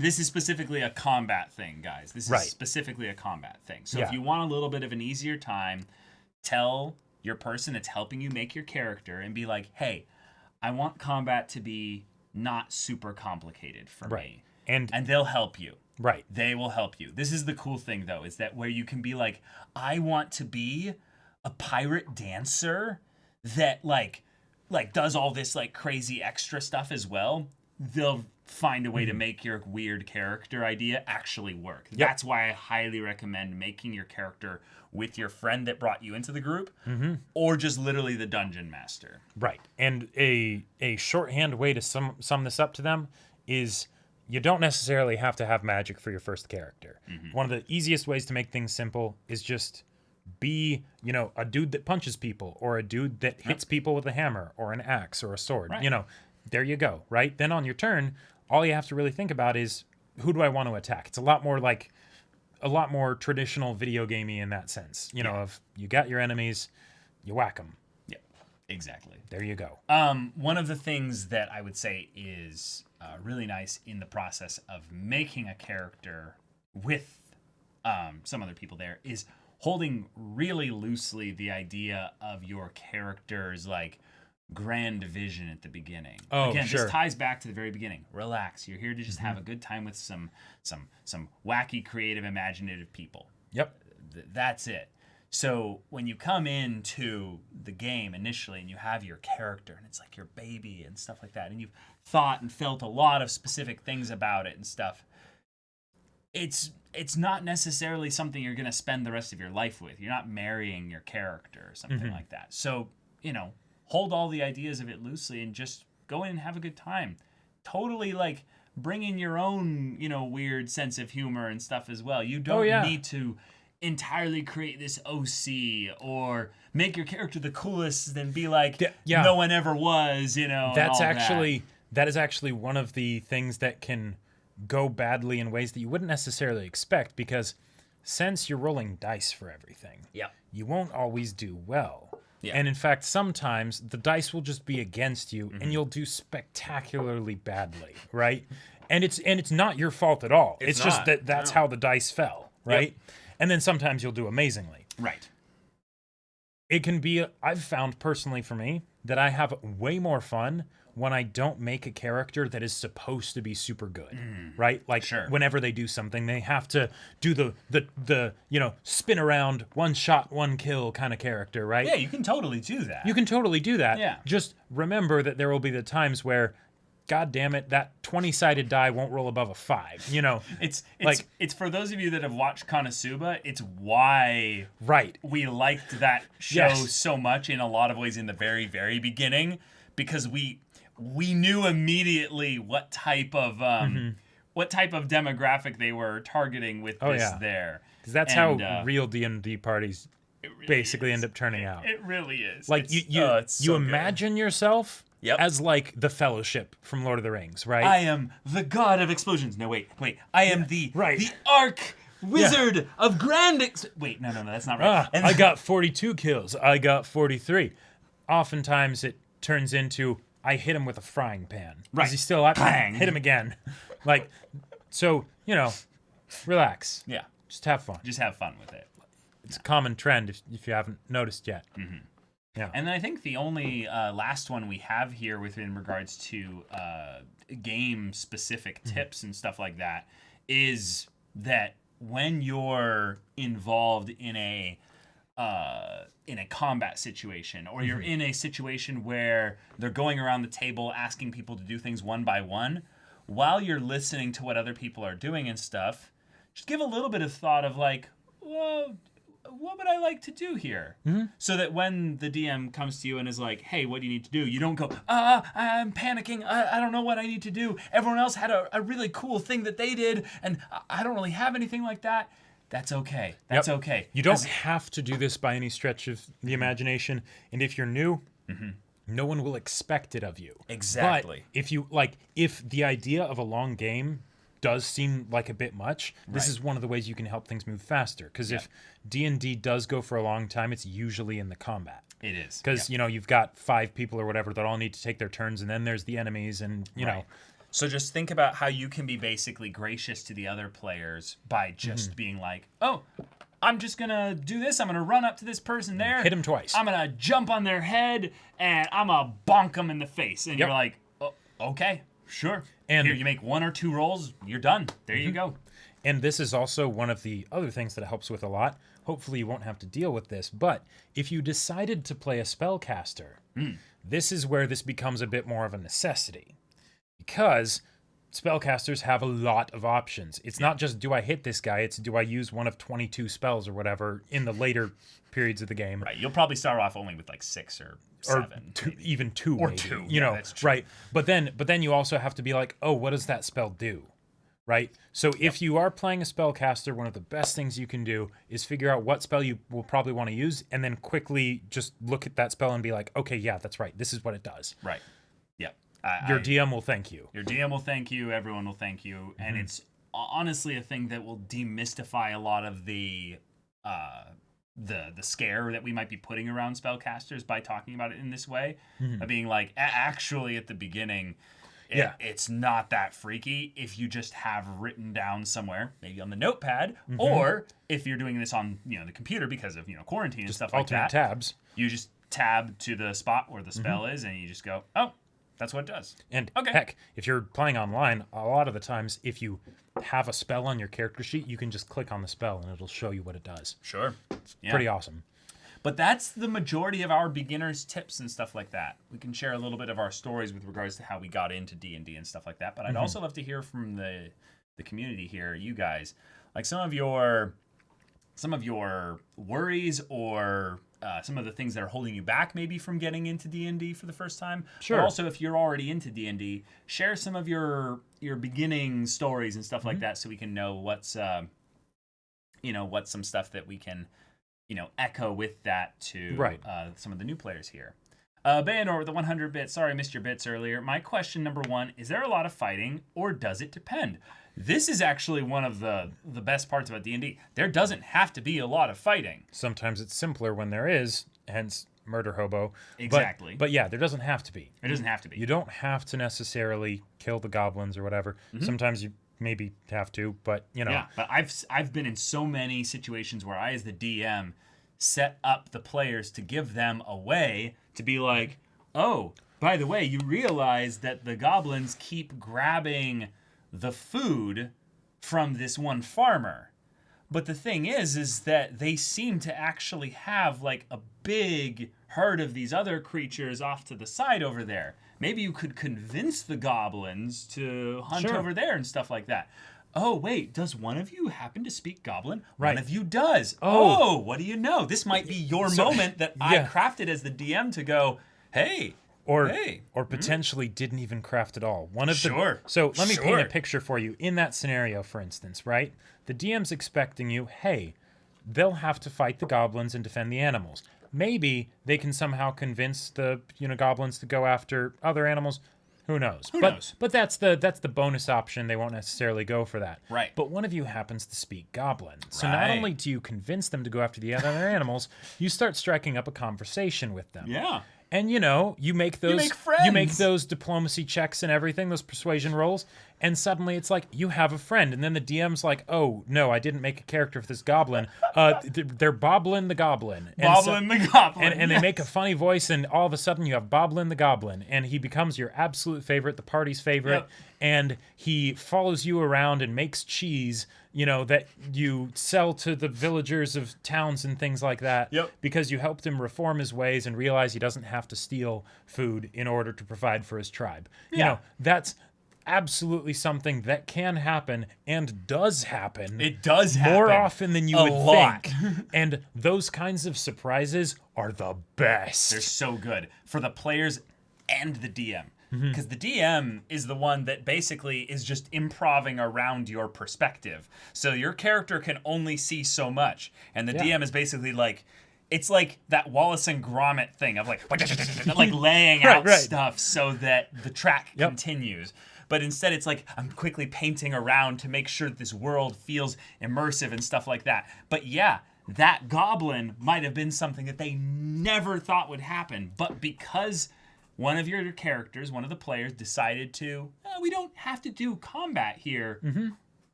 this is specifically a combat thing, guys. This is specifically a combat thing. So if you want a little bit of an easier time, tell your person that's helping you make your character and be like, hey, I want combat to be not super complicated for me. And they'll help you. Right. They will help you. This is the cool thing, though, is that where you can be like, I want to be a pirate dancer that like does all this like crazy extra stuff as well. They'll find a way to make your weird character idea actually work. Yep. That's why I highly recommend making your character with your friend that brought you into the group, or just literally the dungeon master. Right. And a shorthand way to sum this up to them is, you don't necessarily have to have magic for your first character. One of the easiest ways to make things simple is just be, you know, a dude that punches people, or a dude that hits people with a hammer or an axe or a sword. You know, there you go, right? Then on your turn, all you have to really think about is, who do I want to attack? It's a lot more traditional video gamey in that sense. You know, of you got your enemies, you whack them. Yeah, exactly. There you go. One of the things that I would say is really nice in the process of making a character with some other people there is holding really loosely the idea of your character's like grand vision at the beginning. Oh, Again, sure. this ties back to the very beginning. Relax. You're here to just have a good time with some wacky, creative, imaginative people. Yep. That's it. So when you come into the game initially and you have your character and it's like your baby and stuff like that, and you've thought and felt a lot of specific things about it and stuff, it's not necessarily something you're going to spend the rest of your life with. You're not marrying your character or something like that. So, hold all the ideas of it loosely and just go in and have a good time. Totally like bring in your own, weird sense of humor and stuff as well. You don't need to entirely create this OC or make your character the coolest and be like no one ever was, That is actually one of the things that can go badly in ways that you wouldn't necessarily expect, because since you're rolling dice for everything, you won't always do well. Yeah. And in fact, sometimes the dice will just be against you and you'll do spectacularly badly, right? And it's not your fault at all. It's just that's how the dice fell, right? Yep. And then sometimes you'll do amazingly. Right. It can be, I've found personally for me that I have way more fun when I don't make a character that is supposed to be super good, right? Like whenever they do something, they have to do the spin around, one shot, one kill kind of character, right? Yeah, you can totally do that. You can totally do that. Yeah. Just remember that there will be the times where, God damn it, that 20-sided die won't roll above a 5. It's for those of you that have watched Konosuba, it's why we liked that show so much in a lot of ways in the very, very beginning, because we knew immediately what type of demographic they were targeting with there. Because that's how real D&D parties basically end up turning out. It really is. Like you imagine yourself as like the Fellowship from Lord of the Rings, right? I am the god of explosions. No, wait. I am the Arc Wizard of Grand Wait, no, that's not right. I got 42 kills. I got 43. Oftentimes it turns into I hit him with a frying pan. Right. Is he still up? Bang. Hit him again. Relax. Yeah. Just have fun. Just have fun with it. It's a common trend if you haven't noticed yet. Mm-hmm. Yeah. And then I think the only last one we have here within regards to game-specific tips and stuff like that is that when you're involved in a combat situation, or you're in a situation where they're going around the table asking people to do things one by one, while you're listening to what other people are doing and stuff, just give a little bit of thought of like, well, what would I like to do here? So that when the DM comes to you and is like, hey, what do you need to do? You don't go, I'm panicking. I don't know what I need to do. Everyone else had a really cool thing that they did, and I don't really have anything like that. That's okay. That's okay. You don't have to do this by any stretch of the imagination. And if you're new, no one will expect it of you. Exactly. But if the idea of a long game does seem like a bit much, this is one of the ways you can help things move faster. Because if D&D does go for a long time, it's usually in the combat. It is. Because, you've got 5 people or whatever that all need to take their turns, and then there's the enemies, and, you know. So just think about how you can be basically gracious to the other players by just being like, oh, I'm just going to do this. I'm going to run up to this person there. Hit him twice. I'm going to jump on their head, and I'm going to bonk them in the face. And you're like, oh, okay, sure. And here, you make 1 or 2 rolls, you're done. There you go. And this is also one of the other things that it helps with a lot. Hopefully you won't have to deal with this, but if you decided to play a spellcaster, this is where this becomes a bit more of a necessity. Because spellcasters have a lot of options. It's not just, do I hit this guy? It's, do I use one of 22 spells or whatever in the later periods of the game? Right. You'll probably start off only with like 6 or 7. Or even 2. Or maybe, 2. You know, that's true. right. But then you also have to be like, oh, what does that spell do? Right? So if you are playing a spellcaster, one of the best things you can do is figure out what spell you will probably want to use, and then quickly just look at that spell and be like, okay, yeah, that's right. This is what it does. Right. Yeah. Your DM will thank you. Your DM will thank you. Everyone will thank you. And it's honestly a thing that will demystify a lot of the scare that we might be putting around spellcasters by talking about it in this way. Of being like, actually at the beginning, it's not that freaky if you just have written down somewhere, maybe on the notepad, or if you're doing this on the computer because of quarantine and stuff like that. Alternate tabs. You just tab to the spot where the spell is, and you just go, oh, that's what it does. And Okay. heck, if you're playing online, a lot of the times, if you have a spell on your character sheet, you can just click on the spell and it'll show you what it does. Sure. Yeah. Pretty awesome. But that's the majority of our beginners' tips and stuff like that. We can share a little bit of our stories with regards to how we got into D&D and stuff like that. But I'd also love to hear from the community here, you guys, like some of your worries or some of the things that are holding you back maybe from getting into D&D for the first time. Sure. But also, if you're already into D&D, share some of your beginning stories and stuff like that, so we can know what's what's some stuff that we can echo with that to some of the new players here. Bayanor with the 100 bits. Sorry, I missed your bits earlier. My question number 1, is there a lot of fighting or does it depend? This is actually one of the best parts about D&D. There doesn't have to be a lot of fighting. Sometimes it's simpler when there is, hence Murder Hobo. Exactly. But yeah, there doesn't have to be. It doesn't have to be. You don't have to necessarily kill the goblins or whatever. Sometimes you maybe have to, but Yeah, but I've been in so many situations where I, as the DM, set up the players to give them away, to be like, oh, by the way, you realize that the goblins keep grabbing the food from this one farmer. But the thing is that they seem to actually have like a big herd of these other creatures off to the side over there. Maybe you could convince the goblins to hunt over there and stuff like that. Oh, wait, does one of you happen to speak goblin? Right. One of you does. Oh, what do you know? This might be your moment that I crafted as the DM to go, hey. Or potentially didn't even craft at all. So let me paint a picture for you. In that scenario, for instance, right? The DM's expecting you, hey, they'll have to fight the goblins and defend the animals. Maybe they can somehow convince the goblins to go after other animals. Who knows? Who knows? But that's the bonus option. They won't necessarily go for that. Right. But one of you happens to speak goblin. So not only do you convince them to go after the other animals, you start striking up a conversation with them. Yeah. And you make those diplomacy checks and everything, those persuasion rolls, and suddenly it's like you have a friend. And then the DM's like, "Oh no, I didn't make a character for this goblin. They're Boblin the Goblin." And they make a funny voice, and all of a sudden you have Boblin the Goblin, and he becomes your absolute favorite, the party's favorite, and he follows you around and makes cheese. That you sell to the villagers of towns and things like that because you helped him reform his ways and realize he doesn't have to steal food in order to provide for his tribe. That's absolutely something that can happen and does happen. It does happen. More often than you would lot. think. And those kinds of surprises are the best. They're so good for the players and the DM. Because the DM is the one that basically is just improving around your perspective. So your character can only see so much. And the DM is basically like, it's like that Wallace and Gromit thing of like laying out stuff so that the track continues. But instead it's like, I'm quickly painting around to make sure that this world feels immersive and stuff like that. But yeah, that goblin might have been something that they never thought would happen. But because one of your characters, one of the players, decided to, we don't have to do combat here.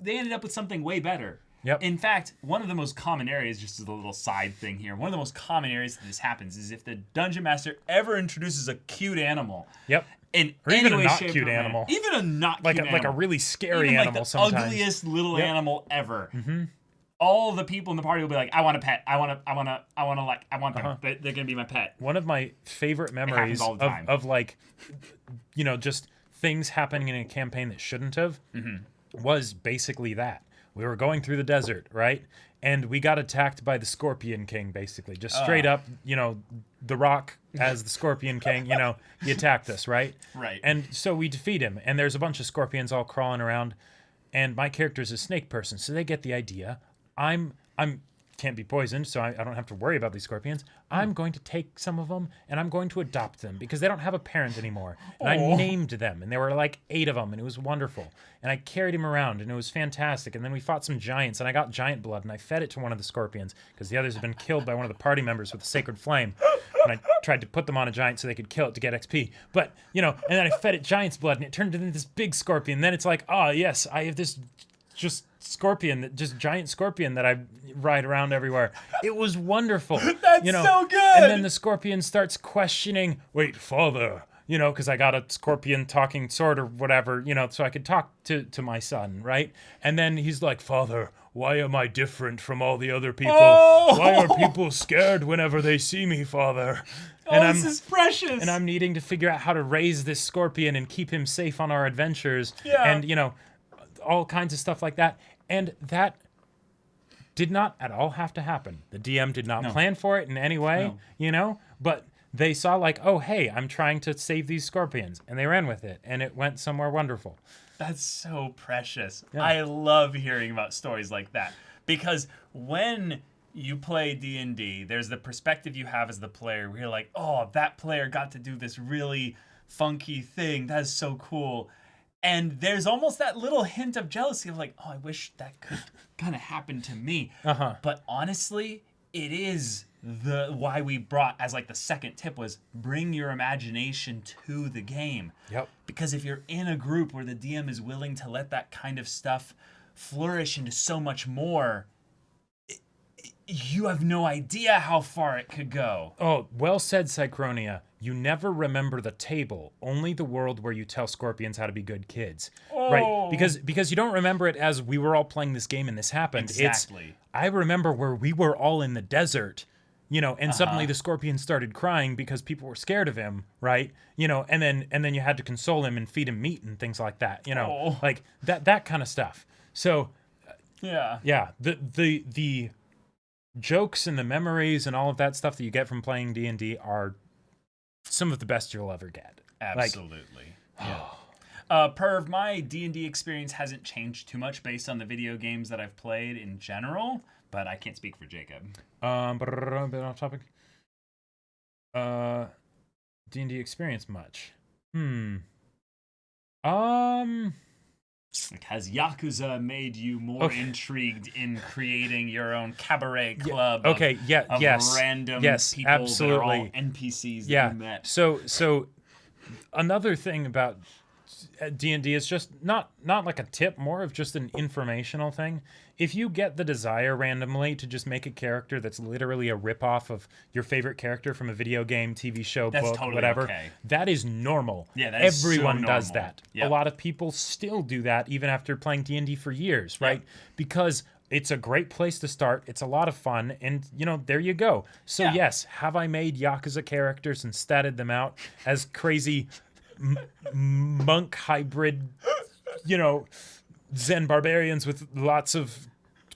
They ended up with something way better. Yep. In fact, one of the most common areas, just as a little side thing here, one of the most common areas that this happens is if the dungeon master ever introduces a cute animal. Yep. Or even a not cute animal. Even a not cute animal. Like a really scary even animal like the sometimes. ugliest little animal ever. All the people in the party will be like, I want a pet. I want them. They're gonna be my pet. One of my favorite memories of just things happening in a campaign that shouldn't have was basically that. We were going through the desert, right? And we got attacked by the Scorpion King, basically. Just straight up, The Rock as the Scorpion King, he attacked us, right? Right. And so we defeat him, and there's a bunch of scorpions all crawling around, and my character's a snake person, so they get the idea. I'm can't be poisoned, so I don't have to worry about these scorpions. I'm going to take some of them, and I'm going to adopt them because they don't have a parent anymore. And I named them, and there were like 8 of them, and it was wonderful. And I carried him around, and it was fantastic. And then we fought some giants, and I got giant blood, and I fed it to one of the scorpions because the others had been killed by one of the party members with a sacred flame. And I tried to put them on a giant so they could kill it to get XP. But, and then I fed it giant's blood, and it turned into this big scorpion. And then it's like, oh, yes, I have this just scorpion, just giant scorpion that I ride around everywhere. It was wonderful. That's so good. And then the scorpion starts questioning, wait, father, because I got a scorpion talking sword or whatever, so I could talk to my son, right? And then he's like, father, why am I different from all the other people? Oh! Why are people scared whenever they see me, father? And this is precious. And I'm needing to figure out how to raise this scorpion and keep him safe on our adventures. Yeah. And, all kinds of stuff like that. And that did not at all have to happen. The DM did not plan for it in any way, but they saw like, oh, hey, I'm trying to save these scorpions. And they ran with it. And it went somewhere wonderful. That's so precious. Yeah. I love hearing about stories like that. Because when you play D&D, there's the perspective you have as the player where you're like, oh, that player got to do this really funky thing. That is so cool. And there's almost that little hint of jealousy of like, oh, I wish that could kind of happen to me. Uh-huh. But honestly, it is why we brought as like the second tip was bring your imagination to the game. Yep. Because if you're in a group where the DM is willing to let that kind of stuff flourish into so much more, you have no idea how far it could go. Oh, well said, Cychronia. You never remember the table, only the world where you tell scorpions how to be good kids. Oh. Right? Because you don't remember it as we were all playing this game and this happened. Exactly. I remember where we were all in the desert, and suddenly the scorpion started crying because people were scared of him, right? And then you had to console him and feed him meat and things like that, Oh. like that kind of stuff. So Yeah. the jokes and the memories and all of that stuff that you get from playing D&D are some of the best you'll ever get. Absolutely. Yeah. Perv, my D&D experience hasn't changed too much based on the video games that I've played in general, but I can't speak for Jacob. But a bit off topic. D&D experience much. Like, has Yakuza made you more intrigued in creating your own cabaret club? Of random people absolutely. that are all NPCs that you met. So another thing about D&D is just not like a tip, more of just an informational thing. If you get the desire randomly to just make a character that's literally a ripoff of your favorite character from a video game, TV show, That's book, totally whatever, okay. that is normal. Yeah, that is Everyone so does normal. that. Yep. A lot of people still do that even after playing D&D for years, right? Because it's a great place to start. It's a lot of fun, and there you go. So yes, have I made Yakuza characters and statted them out as crazy monk hybrid, Zen barbarians with lots of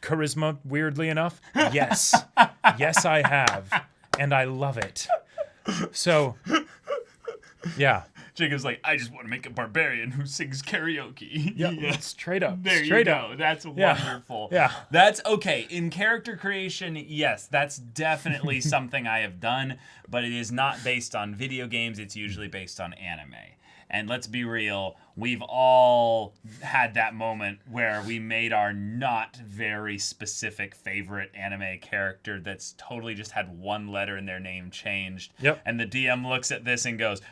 charisma, weirdly enough? Yes. Yes, I have. And I love it. So, yeah. Jacob's like, I just want to make a barbarian who sings karaoke. Yeah. Straight up. There Straight you up. go. That's wonderful. Yeah. That's okay. In character creation, yes, that's definitely something I have done, but it is not based on video games. It's usually based on anime. And let's be real, we've all had that moment where we made our not very specific favorite anime character that's totally just had one letter in their name changed. Yep. And the DM looks at this and goes,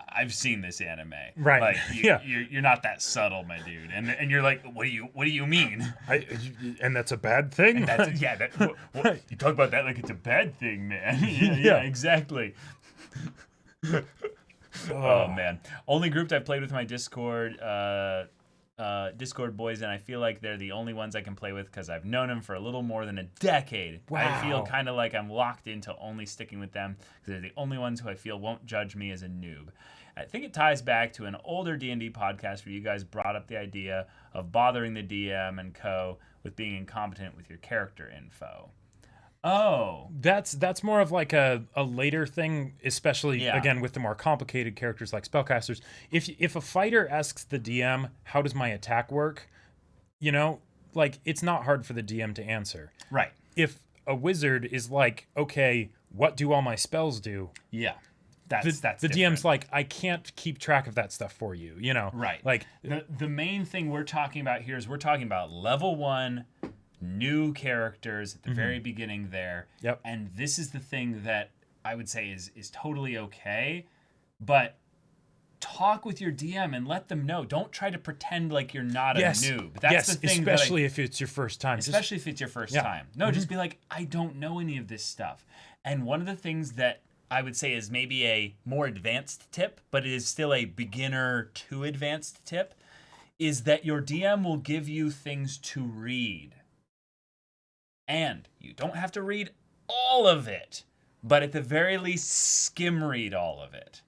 I've seen this anime. Right. Like Yeah. you're not that subtle, my dude. And you're like, what do you mean? And that's a bad thing? That's you talk about that like it's a bad thing, man. yeah, exactly. Oh man, only group I've played with my Discord boys, and I feel like they're the only ones I can play with because I've known them for a little more than a decade. Wow. I feel kind of like I'm locked into only sticking with them because they're the only ones who I feel won't judge me as a noob. I think it ties back to an older D&D podcast where you guys brought up the idea of bothering the DM and co with being incompetent with your character info. Oh. That's more of like a later thing, especially again with the more complicated characters like spellcasters. If a fighter asks the DM, how does my attack work? Like it's not hard for the DM to answer. Right. If a wizard is like, okay, what do all my spells do? Yeah. That's the different. DM's like, I can't keep track of that stuff for you, Right. Like the main thing we're talking about here is we're talking about level 1 new characters at the very beginning there. Yep. And this is the thing that I would say is totally okay, but talk with your DM and let them know. Don't try to pretend like you're not a Yes. noob. That's the thing. Especially if it's your first time. Especially if it's your first time. No, just be like, I don't know any of this stuff. And one of the things that I would say is maybe a more advanced tip, but it is still a beginner to advanced tip, is that your DM will give you things to read. And you don't have to read all of it, but at the very least, skim read all of it.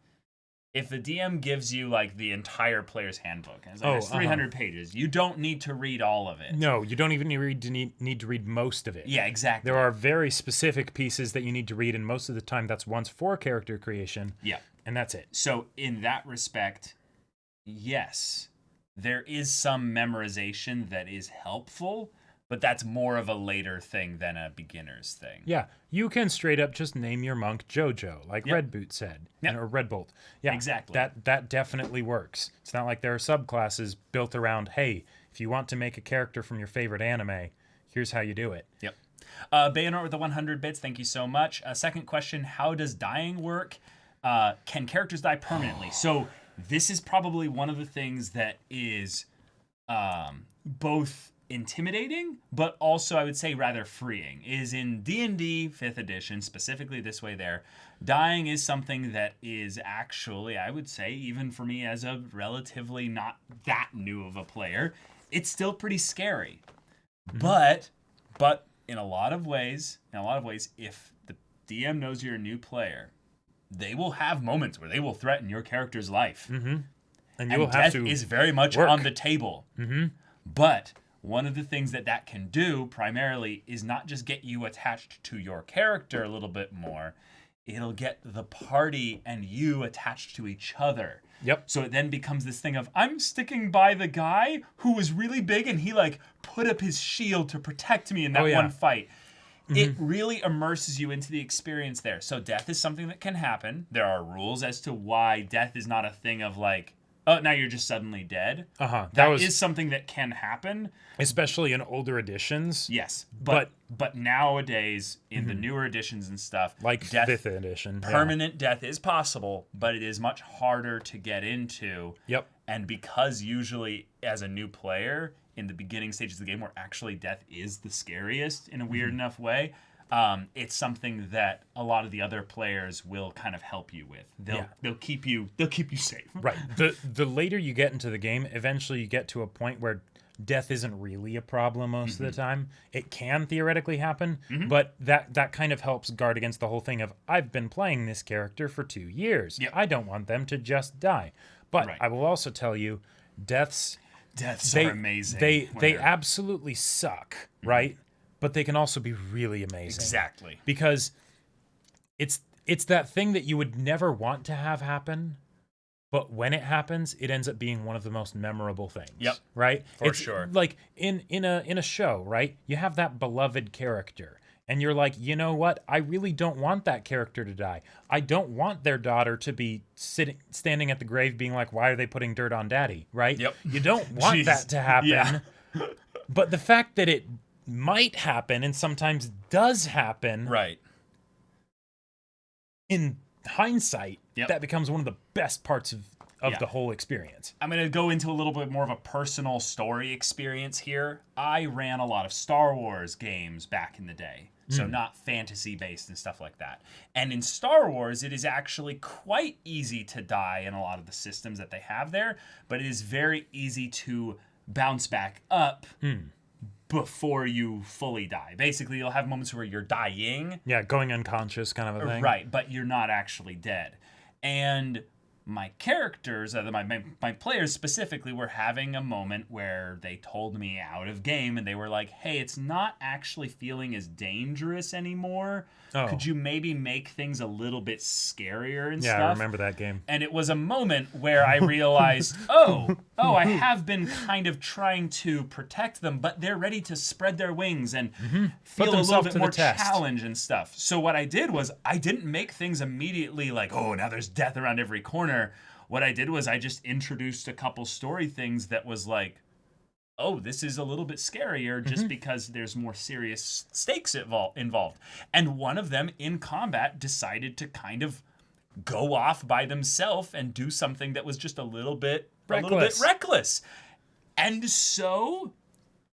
If the DM gives you like the entire player's handbook, and it's like, it's 300 pages, you don't need to read all of it. No, you don't even need to read most of it. Yeah, exactly. There are very specific pieces that you need to read, and most of the time that's once for character creation. Yeah. And that's it. So in that respect, yes, there is some memorization that is helpful, but that's more of a later thing than a beginner's thing. Yeah, you can straight up just name your monk JoJo, like Red Boot said, or Red Bolt. Yeah, exactly. That definitely works. It's not like there are subclasses built around, hey, if you want to make a character from your favorite anime, here's how you do it. Yep. Bayonet with the 100 bits, thank you so much. Second question, how does dying work? Can characters die permanently? So this is probably one of the things that is both intimidating, but also I would say rather freeing, is in D&D 5th edition, specifically this way there, dying is something that is actually, I would say, even for me as a relatively not that new of a player, it's still pretty scary. But in a lot of ways, if the DM knows you're a new player, they will have moments where they will threaten your character's life. And you will have to death is very much work on the table. But one of the things that can do primarily is not just get you attached to your character a little bit more, it'll get the party and you attached to each other. Yep. So it then becomes this thing of, I'm sticking by the guy who was really big and he like put up his shield to protect me in that one fight. It really immerses you into the experience there. So death is something that can happen. There are rules as to why death is not a thing of like, oh, now you're just suddenly dead. That is something that can happen. Especially in older editions. Yes. But nowadays, in the newer editions and stuff, like death, 5th edition. Permanent death is possible, but it is much harder to get into. Yep. And because usually, as a new player, in the beginning stages of the game where actually death is the scariest in a weird enough way, it's something that a lot of the other players will kind of help you with. They'll keep you safe. Right. The later you get into the game, eventually you get to a point where death isn't really a problem most of the time. It can theoretically happen, but that kind of helps guard against the whole thing of, I've been playing this character for 2 years. Yep. I don't want them to just die. But I will also tell you, deaths are amazing. They absolutely suck, right? But they can also be really amazing. Exactly. Because it's that thing that you would never want to have happen, but when it happens, it ends up being one of the most memorable things. Yep. Right? For sure. Like in a show, right? You have that beloved character. And you're like, you know what? I really don't want that character to die. I don't want their daughter to be standing at the grave being like, why are they putting dirt on daddy? Right? Yep. You don't want that to happen. Yeah. But the fact that it might happen and sometimes does happen. Right. In hindsight, that becomes one of the best parts of the whole experience. I'm going to go into a little bit more of a personal story experience here. I ran a lot of Star Wars games back in the day. So not fantasy-based and stuff like that. And in Star Wars, it is actually quite easy to die in a lot of the systems that they have there, but it is very easy to bounce back up before you fully die. Basically, you'll have moments where you're dying. Yeah, going unconscious kind of a thing. Right, but you're not actually dead. And my characters, my players specifically, were having a moment where they told me out of game and they were like, hey, it's not actually feeling as dangerous anymore. Could you maybe make things a little bit scarier and stuff? Yeah, I remember that game. And it was a moment where I realized, I have been kind of trying to protect them, but they're ready to spread their wings and feel a little bit more challenge and stuff. So what I did was I didn't make things immediately like, oh, now there's death around every corner. What I did was I just introduced a couple story things that was like, oh, this is a little bit scarier just because there's more serious stakes involved. And one of them in combat decided to kind of go off by themselves and do something that was just a little bit Reckless. reckless. And so,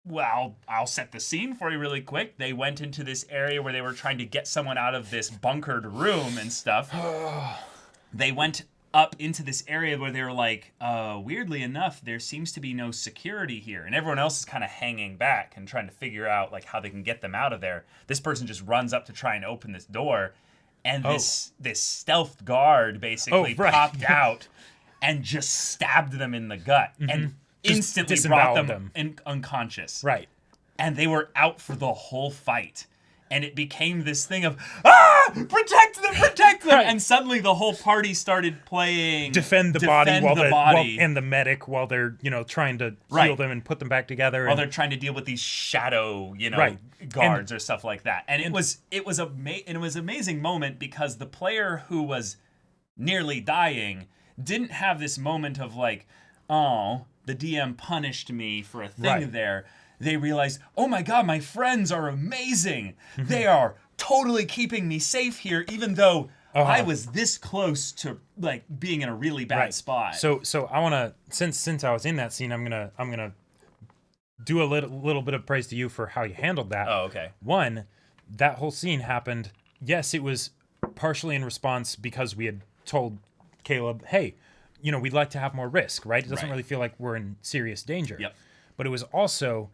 well, I'll set the scene for you really quick. They went into this area where they were trying to get someone out of this bunkered room and stuff. They went up into this area where they were like, weirdly enough, there seems to be no security here. And everyone else is kind of hanging back and trying to figure out like how they can get them out of there. This person just runs up to try and open this door. And this stealth guard basically popped out and just stabbed them in the gut. And instantly brought them unconscious. Right. And they were out for the whole fight. And it became this thing of, protect them! Right. And suddenly the whole party started playing Defend the body and the medic while they're, trying to heal them and put them back together. While they're trying to deal with these shadow, guards or stuff like that. And it was an amazing moment because the player who was nearly dying didn't have this moment of like, oh, the DM punished me for a thing there. They realized, oh my god, my friends are amazing. They are totally keeping me safe here, even though I was this close to like being in a really bad spot. So I want to, since I was in that scene, I'm gonna do a little bit of praise to you for how you handled that. Oh, okay. One, that whole scene happened. Yes, it was partially in response because we had told Caleb, hey, we'd like to have more risk, right? It doesn't really feel like we're in serious danger. Yep. But it was also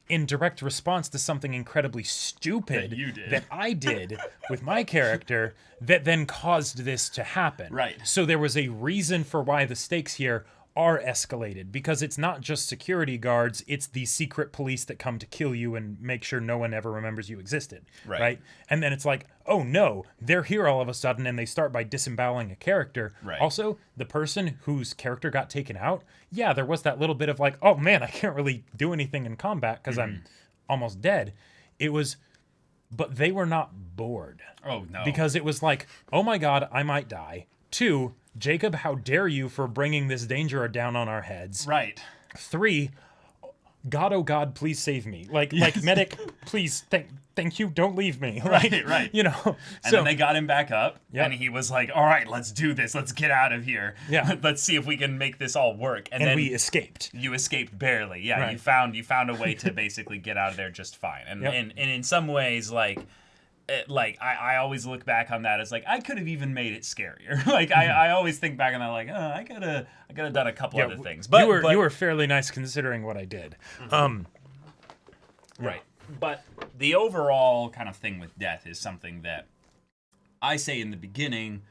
in direct response to something incredibly stupid that I did with my character that then caused this to happen. Right. So there was a reason for why the stakes here are escalated, because it's not just security guards, it's the secret police that come to kill you and make sure no one ever remembers you existed. Right? And then it's like, oh no, they're here all of a sudden, and they start by disemboweling a character. Right. Also, the person whose character got taken out, yeah, there was that little bit of like, oh man, I can't really do anything in combat because I'm almost dead. But they were not bored. Oh no. Because it was like, oh my god, I might die. 2, Jacob, how dare you for bringing this danger down on our heads. Right. 3, God, oh God, please save me. Like medic, please, thank you, don't leave me. Right. And then they got him back up, and he was like, all right, let's do this. Let's get out of here. Yeah. Let's see if we can make this all work. And then we escaped. You escaped barely. Yeah, Right. you found a way to basically get out of there just fine. And in some ways, I always look back on that as like I could have even made it scarier. I always think back on that like, oh, I could have done a couple other things. But you were fairly nice considering what I did. Right. But the overall kind of thing with death is something that I say in the beginning,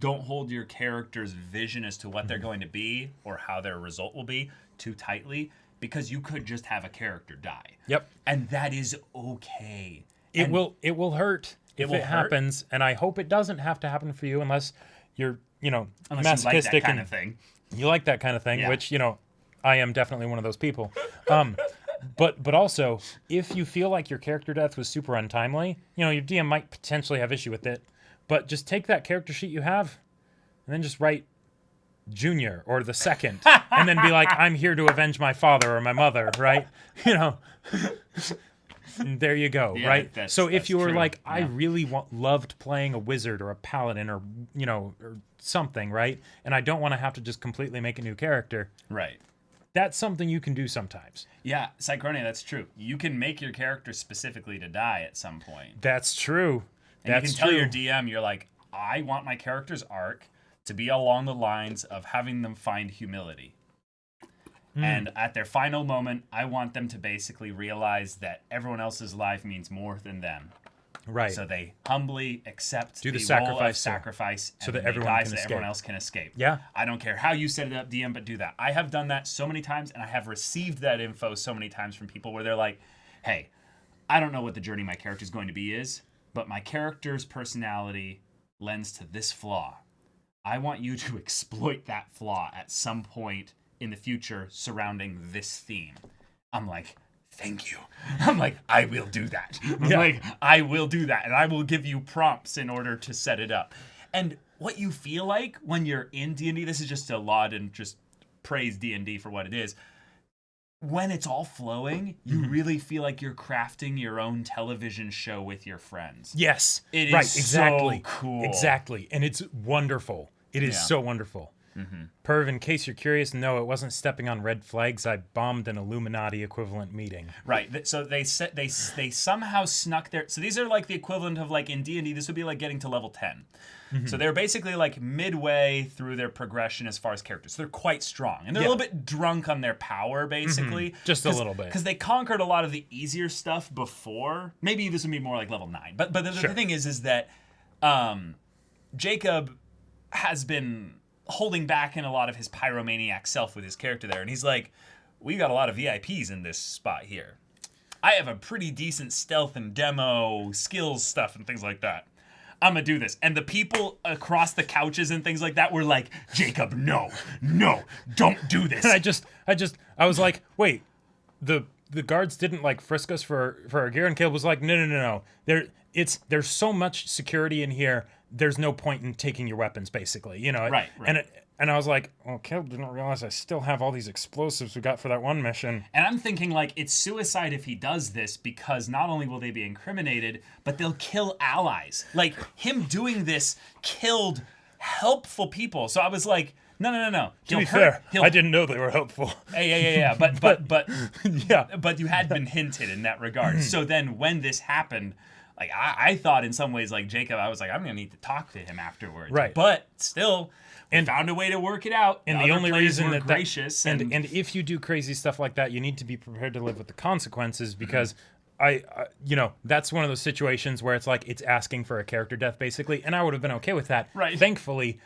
don't hold your character's vision as to what they're going to be or how their result will be too tightly, because you could just have a character die. Yep. And that is okay. It will hurt if it happens, and I hope it doesn't have to happen for you unless you're, unless masochistic you like that kind of thing. You like that kind of thing, which, I am definitely one of those people. But also, if you feel like your character death was super untimely, your DM might potentially have issue with it, but just take that character sheet you have and then just write Junior or the second and then be like, I'm here to avenge my father or my mother, right? And there you go, right? So if you were like, I really loved playing a wizard or a paladin or or something, right? And I don't want to have to just completely make a new character. Right. That's something you can do sometimes. Yeah, Psychronia, that's true. You can make your character specifically to die at some point. That's true. And you can tell your DM, you're like, I want my character's arc to be along the lines of having them find humility. And at their final moment, I want them to basically realize that everyone else's life means more than them. Right. So they humbly accept the sacrifice, role of sacrifice so and that everyone can escape. everyone else can escape. Yeah. I don't care how you set it up, DM, but do that. I have done that so many times, and I have received that info so many times from people where they're like, hey, I don't know what the journey my character's going to be is, but my character's personality lends to this flaw. I want you to exploit that flaw at some point in the future surrounding this theme. I'm like, thank you. I'm like, I will do that. I will do that. And I will give you prompts in order to set it up. And what you feel like when you're in D&D, this is just to laud and just praise D&D for what it is. when it's all flowing, you really feel like you're crafting your own television show with your friends. Yes. It right, is exactly. so cool. Exactly. And it's wonderful. It is so wonderful. Perv, in case you're curious, no, it wasn't stepping on red flags. I bombed an Illuminati equivalent meeting. Right. So they somehow snuck their. So these are like the equivalent of like in D&D. This would be like getting to level 10. So they're basically like midway through their progression as far as characters. So they're quite strong, and they're a little bit drunk on their power, basically. Just a little bit, because they conquered a lot of the easier stuff before. Maybe this would be more like level 9. But the thing is that Jacob has been holding back in a lot of his pyromaniac self with his character there, and he's like, we got a lot of VIPs in this spot here. I have a pretty decent stealth and demo skills stuff and things like that. I'm gonna do this. And the people across the couches and things like that were like, Jacob, no, don't do this. And I was like, wait, the guards didn't like frisk us for our gear, and Caleb was like, no. There's so much security in here. There's no point in taking your weapons, basically, you know. Right. And I was like, well, Caleb didn't realize I still have all these explosives we got for that one mission. And I'm thinking, like, it's suicide if he does this, because not only will they be incriminated, but they'll kill allies. Like, him doing this killed helpful people. So I was like, no. To be fair, I didn't know they were helpful. Yeah. But yeah. But you had been hinted in that regard. So then when this happened, like, I thought in some ways, like, Jacob, I was like, I'm going to need to talk to him afterwards. Right. But still, and found a way to work it out. And the only reason that gracious. And if you do crazy stuff like that, you need to be prepared to live with the consequences, because that's one of those situations where it's like, it's asking for a character death, basically. And I would have been okay with that. Right. Thankfully,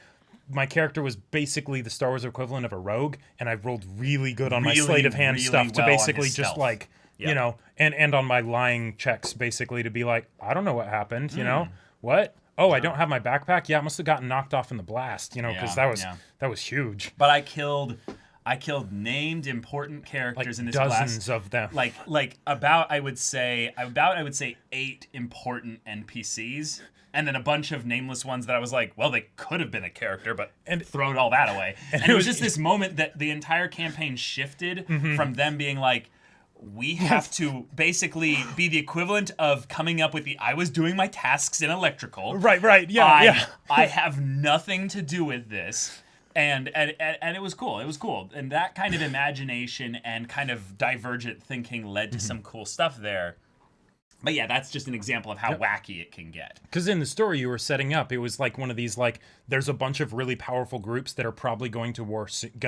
my character was basically the Star Wars equivalent of a rogue, and I rolled really good on my sleight of hand stuff to basically just like, you know, and on my lying checks, basically, to be like, I don't know what happened, you know? What? Oh, I don't have my backpack? Yeah, it must have gotten knocked off in the blast, you know, because that was huge. But I killed named important characters in this dozens blast. of them. Like about I would say 8 important NPCs. And then a bunch of nameless ones that I was like, well, they could have been a character, but thrown all that away. And it was just this moment that the entire campaign shifted from them being like, we have to basically be the equivalent of coming up with I was doing my tasks in electrical. Right, yeah. I have nothing to do with this. And it was cool. It was cool. And that kind of imagination and kind of divergent thinking led to some cool stuff there. But yeah, that's just an example of how wacky it can get. Because in the story you were setting up, it was like one of these, like, there's a bunch of really powerful groups that are probably going to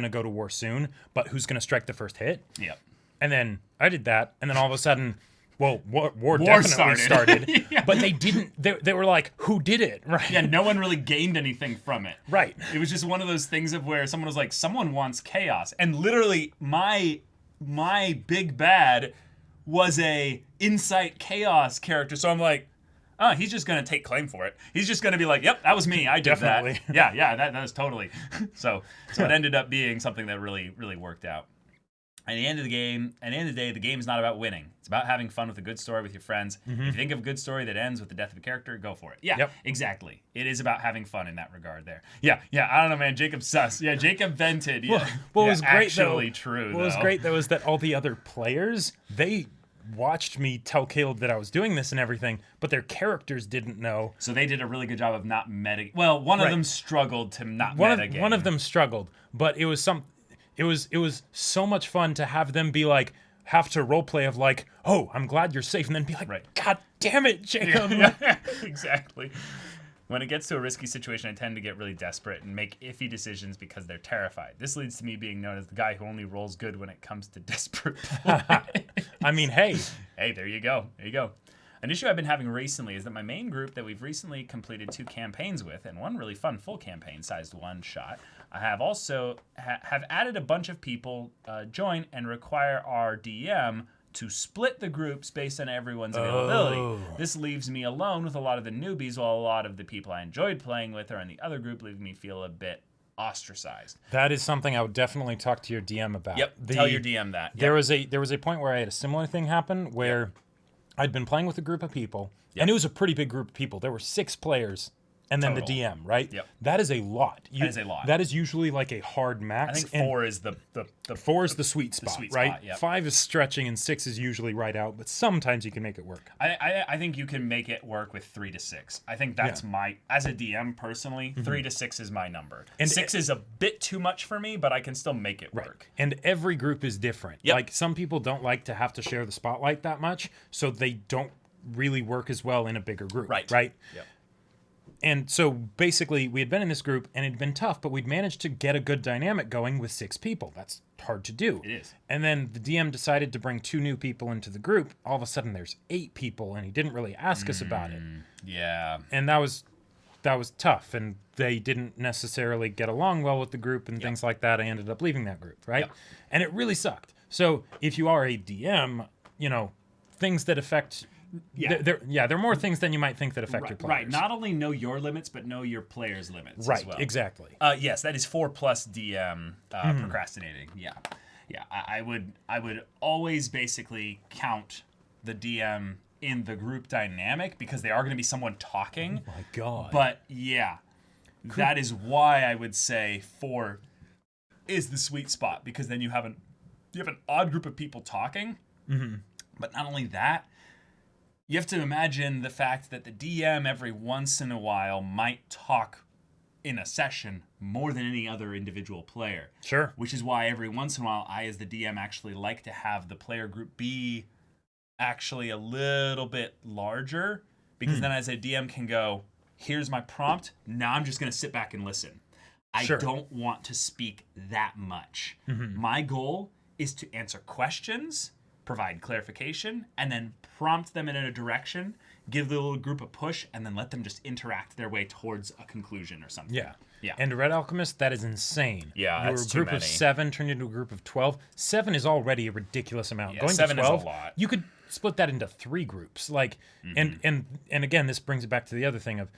go to war soon, but who's going to strike the first hit? Yep. And then I did that, and then all of a sudden, well, war definitely started. Yeah. But they didn't. They were like, who did it? Right. Yeah, no one really gained anything from it. Right. It was just one of those things of where someone was like, someone wants chaos, and literally my big bad was a insight chaos character. So I'm like, oh, he's just gonna take claim for it. He's just gonna be like, yep, that was me. I did Definitely. that. Yeah, that was totally. So it ended up being something that really, really worked out. At the end of the day, the game is not about winning. It's about having fun with a good story with your friends. If you think of a good story that ends with the death of a character, go for it. Yeah, exactly. It is about having fun in that regard there. Yeah, I don't know, man. Jacob sus. Yeah, Jacob vented. Yeah. What was great, actually though, true, what was great, though, is that all the other players, they watched me tell Caleb that I was doing this and everything, but their characters didn't know. So they did a really good job of not meta. Well, one of them struggled to not metagame. One of them struggled, but it was It was so much fun to have them be like, have to roleplay of like, oh, I'm glad you're safe, and then be like, God damn it, Jacob. Yeah, exactly. When it gets to a risky situation, I tend to get really desperate and make iffy decisions because they're terrified. This leads to me being known as the guy who only rolls good when it comes to desperate play. I mean, hey. Hey, there you go. An issue I've been having recently is that my main group that we've recently completed 2 campaigns with, and one really fun full campaign-sized one-shot, I have also have added a bunch of people join and require our DM to split the groups based on everyone's availability. This leaves me alone with a lot of the newbies, while a lot of the people I enjoyed playing with are in the other group, leaving me feel a bit ostracized. That is something I would definitely talk to your DM about. Yep, tell your DM that. Yep. There was a point where I had a similar thing happen where I'd been playing with a group of people, and it was a pretty big group of people. There were 6 players, and then Total. the DM, right? Yep. That is a lot. That is a lot. That is usually like a hard max. I think and 4 is the 4 is the sweet spot, sweet right? spot, yep. 5 is stretching, and 6 is usually right out, but sometimes you can make it work. I think you can make it work with 3 to 6. I think that's my, as a DM personally, 3 to 6 is my number. And 6 is a bit too much for me, but I can still make it work. And every group is different. Yep. Like some people don't like to have to share the spotlight that much, so they don't really work as well in a bigger group. Right. Yep. And so basically, we had been in this group, and it'd been tough, but we'd managed to get a good dynamic going with 6 people. That's hard to do. It is. And then the DM decided to bring 2 new people into the group. All of a sudden, there's 8 people, and he didn't really ask us about it. Yeah. And that was tough, and they didn't necessarily get along well with the group and things like that. I ended up leaving that group, right? Yep. And it really sucked. So if you are a DM, things that affect... Yeah. There are more things than you might think that affect your players. Right. Not only know your limits, but know your players' limits as well. Exactly. Yes, that is 4+ DM procrastinating. Yeah. Yeah. I would always basically count the DM in the group dynamic because they are going to be someone talking. Oh my God. But yeah, that is why I would say 4 is the sweet spot, because then you have an odd group of people talking. Mm-hmm. But not only that, you have to imagine the fact that the DM every once in a while might talk in a session more than any other individual player. Sure. Which is why every once in a while I, as the DM, actually like to have the player group be actually a little bit larger, because then as a DM can go, here's my prompt, now I'm just going to sit back and listen. I don't want to speak that much. My goal is to answer questions, provide clarification, and then prompt them in a direction, give the little group a push, and then let them just interact their way towards a conclusion or something. Yeah. Yeah. And Red Alchemist, that is insane. Yeah, Your that's too group of many. 7 turned into a group of 12. 7 is already a ridiculous amount. Yeah, Going 7 to is a 12, lot. you could split that into 3 groups. Like, and again, this brings it back to the other thing of,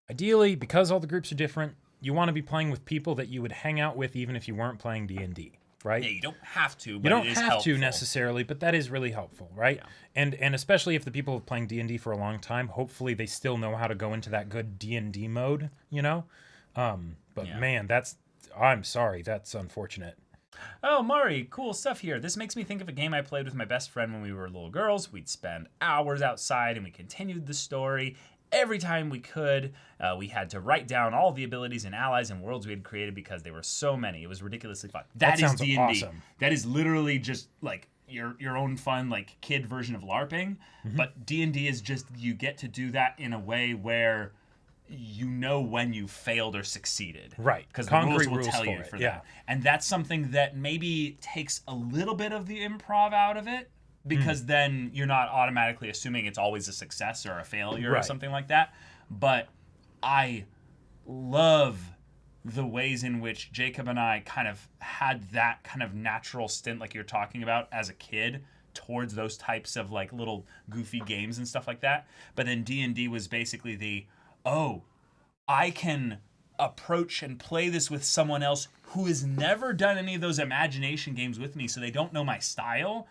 ideally, because all the groups are different, you want to be playing with people that you would hang out with even if you weren't playing D&D. Right? Yeah, you don't have to, but you don't it is have helpful. to necessarily, but that is really helpful, right? Yeah. And especially if the people have playing D&D for a long time, hopefully they still know how to go into that good D&D mode, But man, I'm sorry, that's unfortunate. Oh, Mari, cool stuff here. This makes me think of a game I played with my best friend when we were little girls. We'd spend hours outside and we continued the story. Every time we could, we had to write down all the abilities and allies and worlds we had created because there were so many. It was ridiculously fun. That is D&D. Awesome. That is literally just like your own fun, like kid version of LARPing. But D&D is just, you get to do that in a way where you know when you failed or succeeded. Right. Because the rules will rules tell for you it. for Yeah. that. And that's something that maybe takes a little bit of the improv out of it, because then you're not automatically assuming it's always a success or a failure or something like that. But I love the ways in which Jacob and I kind of had that kind of natural stint, like you're talking about, as a kid towards those types of like little goofy games and stuff like that. But then D&D was basically I can approach and play this with someone else who has never done any of those imagination games with me, so they don't know my style,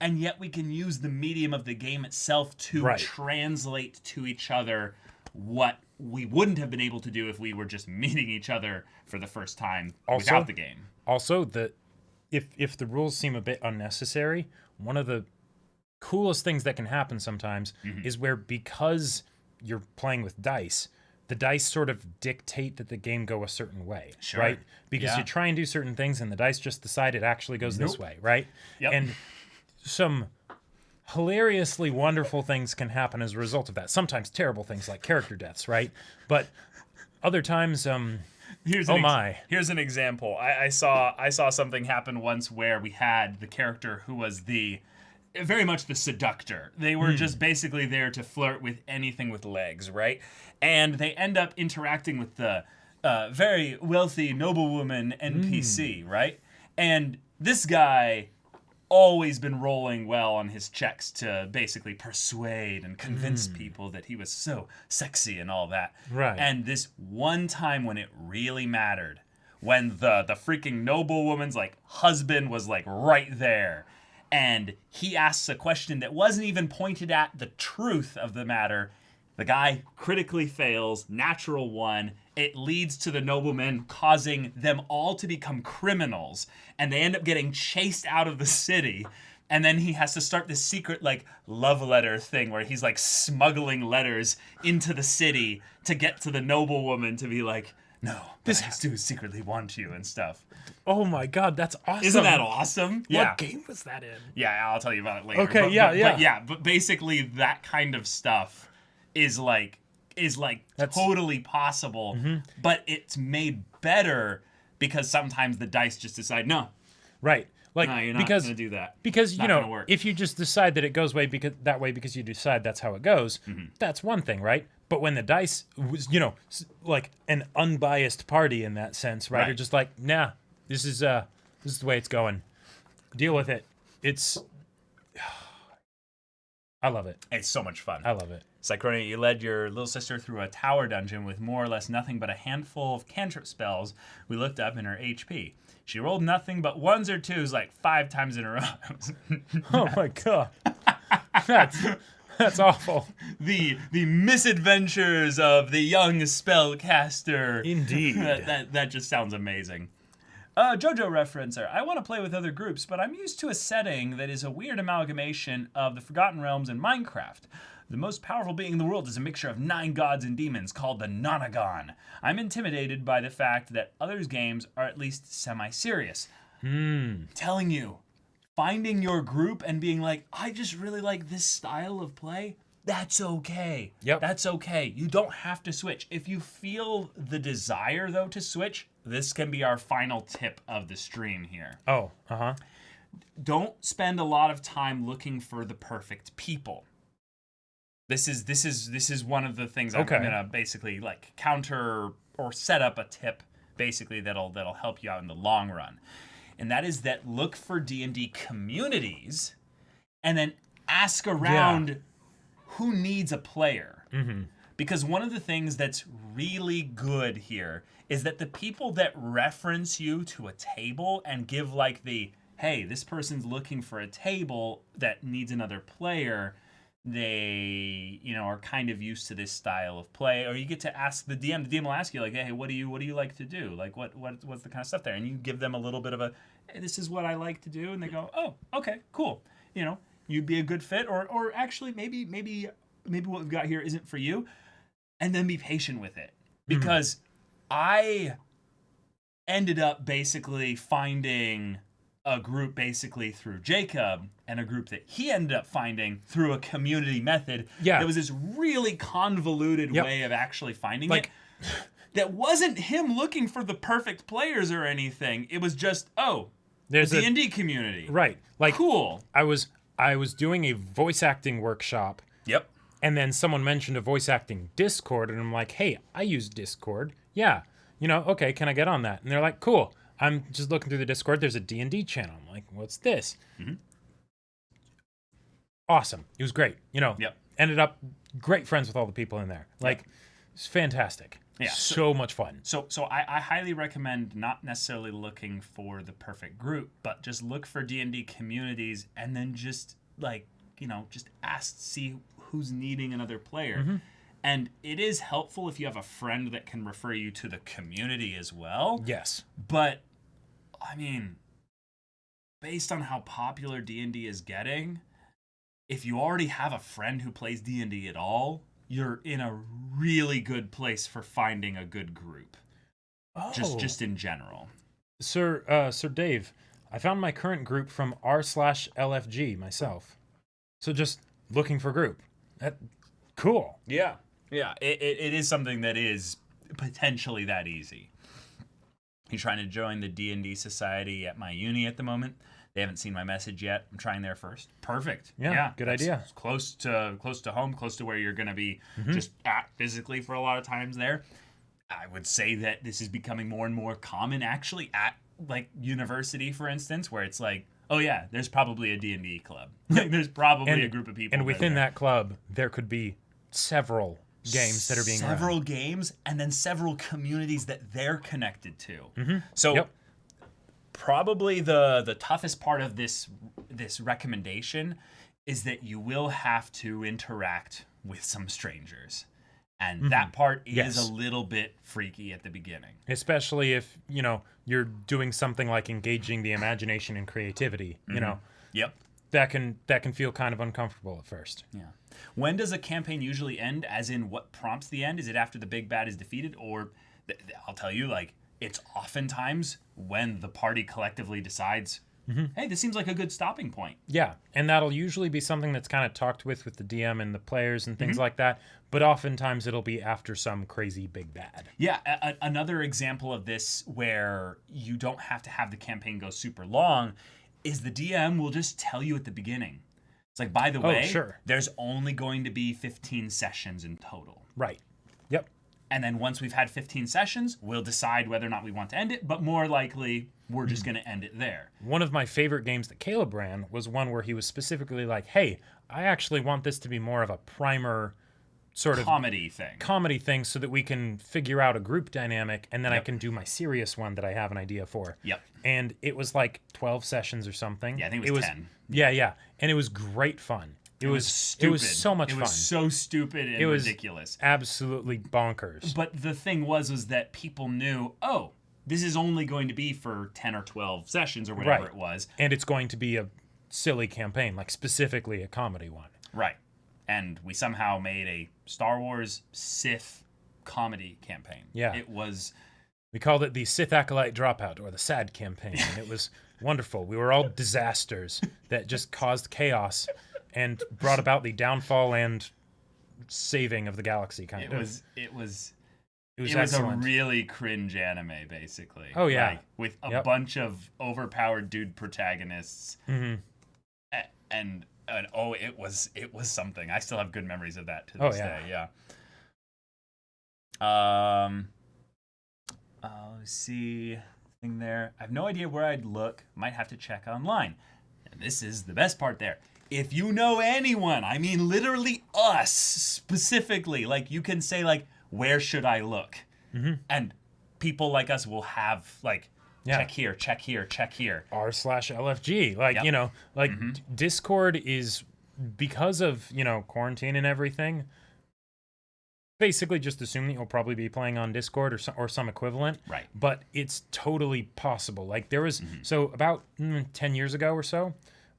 and yet we can use the medium of the game itself to translate to each other what we wouldn't have been able to do if we were just meeting each other for the first time without the game. Also, if the rules seem a bit unnecessary, one of the coolest things that can happen sometimes is where, because you're playing with dice, the dice sort of dictate that the game go a certain way, right? Because you try and do certain things and the dice just decide it actually goes this way, right? Yep. And some hilariously wonderful things can happen as a result of that. Sometimes terrible things like character deaths, right? But other times, Here's an example. I saw something happen once where we had the character who was very much the seductor. They were just basically there to flirt with anything with legs, right? And they end up interacting with the very wealthy noblewoman NPC, right? And this guy always been rolling well on his checks to basically persuade and convince people that he was so sexy and all that. Right. And this one time when it really mattered, when the freaking noblewoman's like husband was like right there, and he asks a question that wasn't even pointed at the truth of the matter, The guy critically fails, natural 1. It leads to the noblemen causing them all to become criminals, and they end up getting chased out of the city. And then he has to start this secret, like, love letter thing where he's, like, smuggling letters into the city to get to the noblewoman to be like, no, this I do secretly want you and stuff. Oh my God, that's awesome. Isn't that awesome? Yeah. What game was that in? Yeah, I'll tell you about it later. Okay, But basically that kind of stuff is totally possible, but it's made better because sometimes the dice just decide, no. Right. Like, no, you're not going to do that. Because, if you just decide that it goes that way because you decide that's how it goes, that's one thing, right? But when the dice was, like an unbiased party in that sense, right? You're just like, nah, this is the way it's going. Deal with it. I love it. It's so much fun. I love it. Cycronia, you led your little sister through a tower dungeon with more or less nothing but a handful of cantrip spells we looked up in her HP. She rolled nothing but 1s or 2s like 5 times in a row. Oh my God. That's awful. The misadventures of the young spellcaster. Indeed. That just sounds amazing. JoJo referencer. I want to play with other groups, but I'm used to a setting that is a weird amalgamation of the Forgotten Realms and Minecraft. The most powerful being in the world is a mixture of 9 gods and demons called the Nonagon. I'm intimidated by the fact that others' games are at least semi-serious. Telling you, finding your group and being like, I just really like this style of play, that's okay. Yep. That's okay. You don't have to switch. If you feel the desire, though, to switch, this can be our final tip of the stream here. Oh, Don't spend a lot of time looking for the perfect people. This is one of the things I'm gonna basically like counter or set up a tip basically that'll help you out in the long run. And that is that look for D&D communities and then ask around who needs a player. Because one of the things that's really good here is that the people that reference you to a table and give like the, hey, this person's looking for a table that needs another player, they, are kind of used to this style of play. Or you get to ask the DM. The DM will ask you, like, hey, what do you like to do? Like, what's the kind of stuff there? And you give them a little bit of a, hey, this is what I like to do. And they go, oh, okay, cool. You'd be a good fit. Or actually, maybe what we've got here isn't for you. And then be patient with it. Because I ended up basically finding a group basically through Jacob and a group that he ended up finding through a community method. Yeah. That was this really convoluted way of actually finding it. That wasn't him looking for the perfect players or anything. It was just, there's a D&D community. Right. Like, cool. I was doing a voice acting workshop. Yep. And then someone mentioned a voice acting Discord, and I'm like, hey, I use Discord. Yeah. Okay, can I get on that? And they're like, cool. I'm just looking through the Discord. There's a D&D channel. I'm like, what's this? Awesome. It was great. Yep. Ended up great friends with all the people in there. Like, it's fantastic. Yeah. So much fun. So I highly recommend not necessarily looking for the perfect group, but just look for D&D communities and then just just ask, see who's needing another player. And it is helpful if you have a friend that can refer you to the community as well. Yes. But, I mean, based on how popular D&D is getting, if you already have a friend who plays D&D at all, you're in a really good place for finding a good group. Oh. Just in general. Sir Dave, I found my current group from r/LFG myself. So just looking for group. Cool. Yeah. Yeah, it is something that is potentially that easy. He's trying to join the D&D society at my uni at the moment. They haven't seen my message yet. I'm trying there first. Perfect. Yeah, good idea. Close to home, close to where you're going to be just at physically for a lot of times there. I would say that this is becoming more and more common actually at like university, for instance, where it's like, oh yeah, there's probably a D&D club. Like, there's probably a group of people. And within that club, there could be several games that are being several run. Games and then several communities that they're connected to. So probably the toughest part of this recommendation is that you will have to interact with some strangers. And that part is Yes. a little bit freaky at the beginning. Especially if, you're doing something like engaging the imagination and creativity, Yep. that can feel kind of uncomfortable at first. Yeah. When does a campaign usually end? As in, what prompts the end? Is it after the big bad is defeated? Or, I'll tell you, like, it's oftentimes when the party collectively decides, hey, this seems like a good stopping point. Yeah, and that'll usually be something that's kind of talked with the DM and the players and things like that, but oftentimes it'll be after some crazy big bad. Yeah, another example of this where you don't have to have the campaign go super long is the DM will just tell you at the beginning. It's like, by the way, sure. there's only going to be 15 sessions in total. Right. Yep. And then once we've had 15 sessions, we'll decide whether or not we want to end it, but more likely, we're just going to end it there. One of my favorite games that Caleb ran was one where he was specifically like, hey, I actually want this to be more of a primer sort of Comedy thing so that we can figure out a group dynamic, and then I can do my serious one that I have an idea for. Yep. And it was like 12 sessions or something. Yeah, I think it was 10. Yeah. And it was great fun. It was stupid. It was so much fun. It was so stupid and ridiculous. Absolutely bonkers. But the thing was that people knew, oh, this is only going to be for 10 or 12 sessions or whatever it was. And it's going to be a silly campaign, like specifically a comedy one. Right. And we somehow made a Star Wars Sith comedy campaign. Yeah. It was... We called it the Sith Acolyte Dropout, or the SAD campaign. And it was wonderful. We were all disasters that just caused chaos and brought about the downfall and saving of the galaxy, kind of. It was excellent. a really cringe anime, basically. Oh, yeah. Like, with a bunch of overpowered dude protagonists. Mm-hmm. And it was something. I still have good memories of that to this day. Yeah. Let's see. Thing there. I have no idea where I'd look. Might have to check online. And this is the best part there. If you know anyone, I mean literally us specifically, like you can say like, where should I look? Mm-hmm. And people like us will have like, check here, check here, check here. r/LFG. Like, Discord is, because of, quarantine and everything, basically just assume that you'll probably be playing on Discord or some equivalent. Right. But it's totally possible. Like there was, so about 10 years ago or so,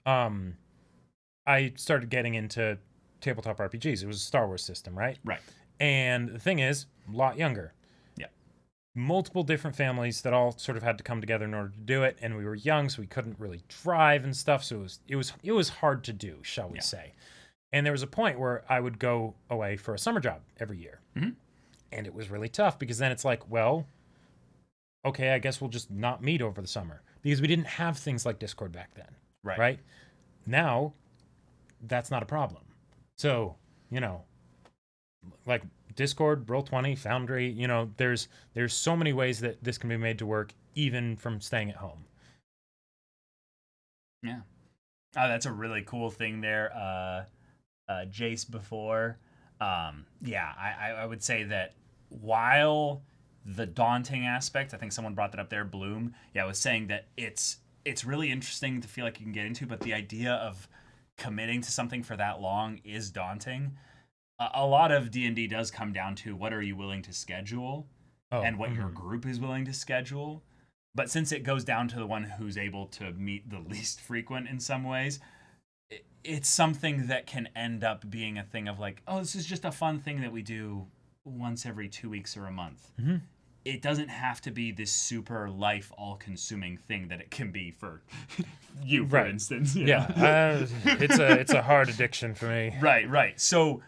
I started getting into tabletop RPGs. It was a Star Wars system, right? Right. And the thing is, a lot younger. Yeah. Multiple different families that all sort of had to come together in order to do it, and we were young, so we couldn't really drive and stuff. So it was hard to do, shall we say? And there was a point where I would go away for a summer job every year, and it was really tough because then it's like, well, okay, I guess we'll just not meet over the summer because we didn't have things like Discord back then. Right. Now, that's not a problem. So, like Discord, Roll20, Foundry, there's so many ways that this can be made to work even from staying at home. Yeah. Oh, that's a really cool thing there. Jace before. I would say that while the daunting aspect, I think someone brought that up there, Bloom, was saying that it's really interesting to feel like you can get into, but the idea of committing to something for that long is daunting. A lot of D&D does come down to what are you willing to schedule and what your group is willing to schedule. But since it goes down to the one who's able to meet the least frequent in some ways, it's something that can end up being a thing of like, oh, this is just a fun thing that we do once every 2 weeks or a month. Mm-hmm. It doesn't have to be this super life all-consuming thing that it can be for you, for instance. It's a hard addiction for me. Right. So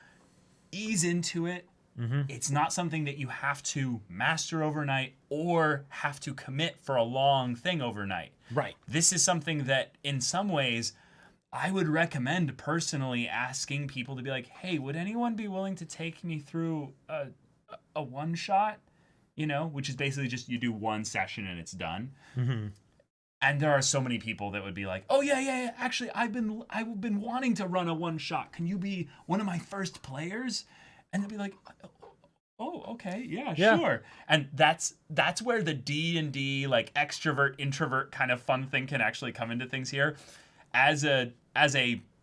ease into it. Mm-hmm. It's not something that you have to master overnight or have to commit for a long thing overnight. Right. This is something that in some ways I would recommend personally asking people to be like, hey, would anyone be willing to take me through a one-shot? Which is basically just you do one session and it's done. Mm-hmm. And there are so many people that would be like, oh, yeah. Actually, I've been wanting to run a one-shot. Can you be one of my first players? And they'll be like, oh, okay, yeah, sure. And that's where the D&D, like, extrovert, introvert kind of fun thing can actually come into things here. As a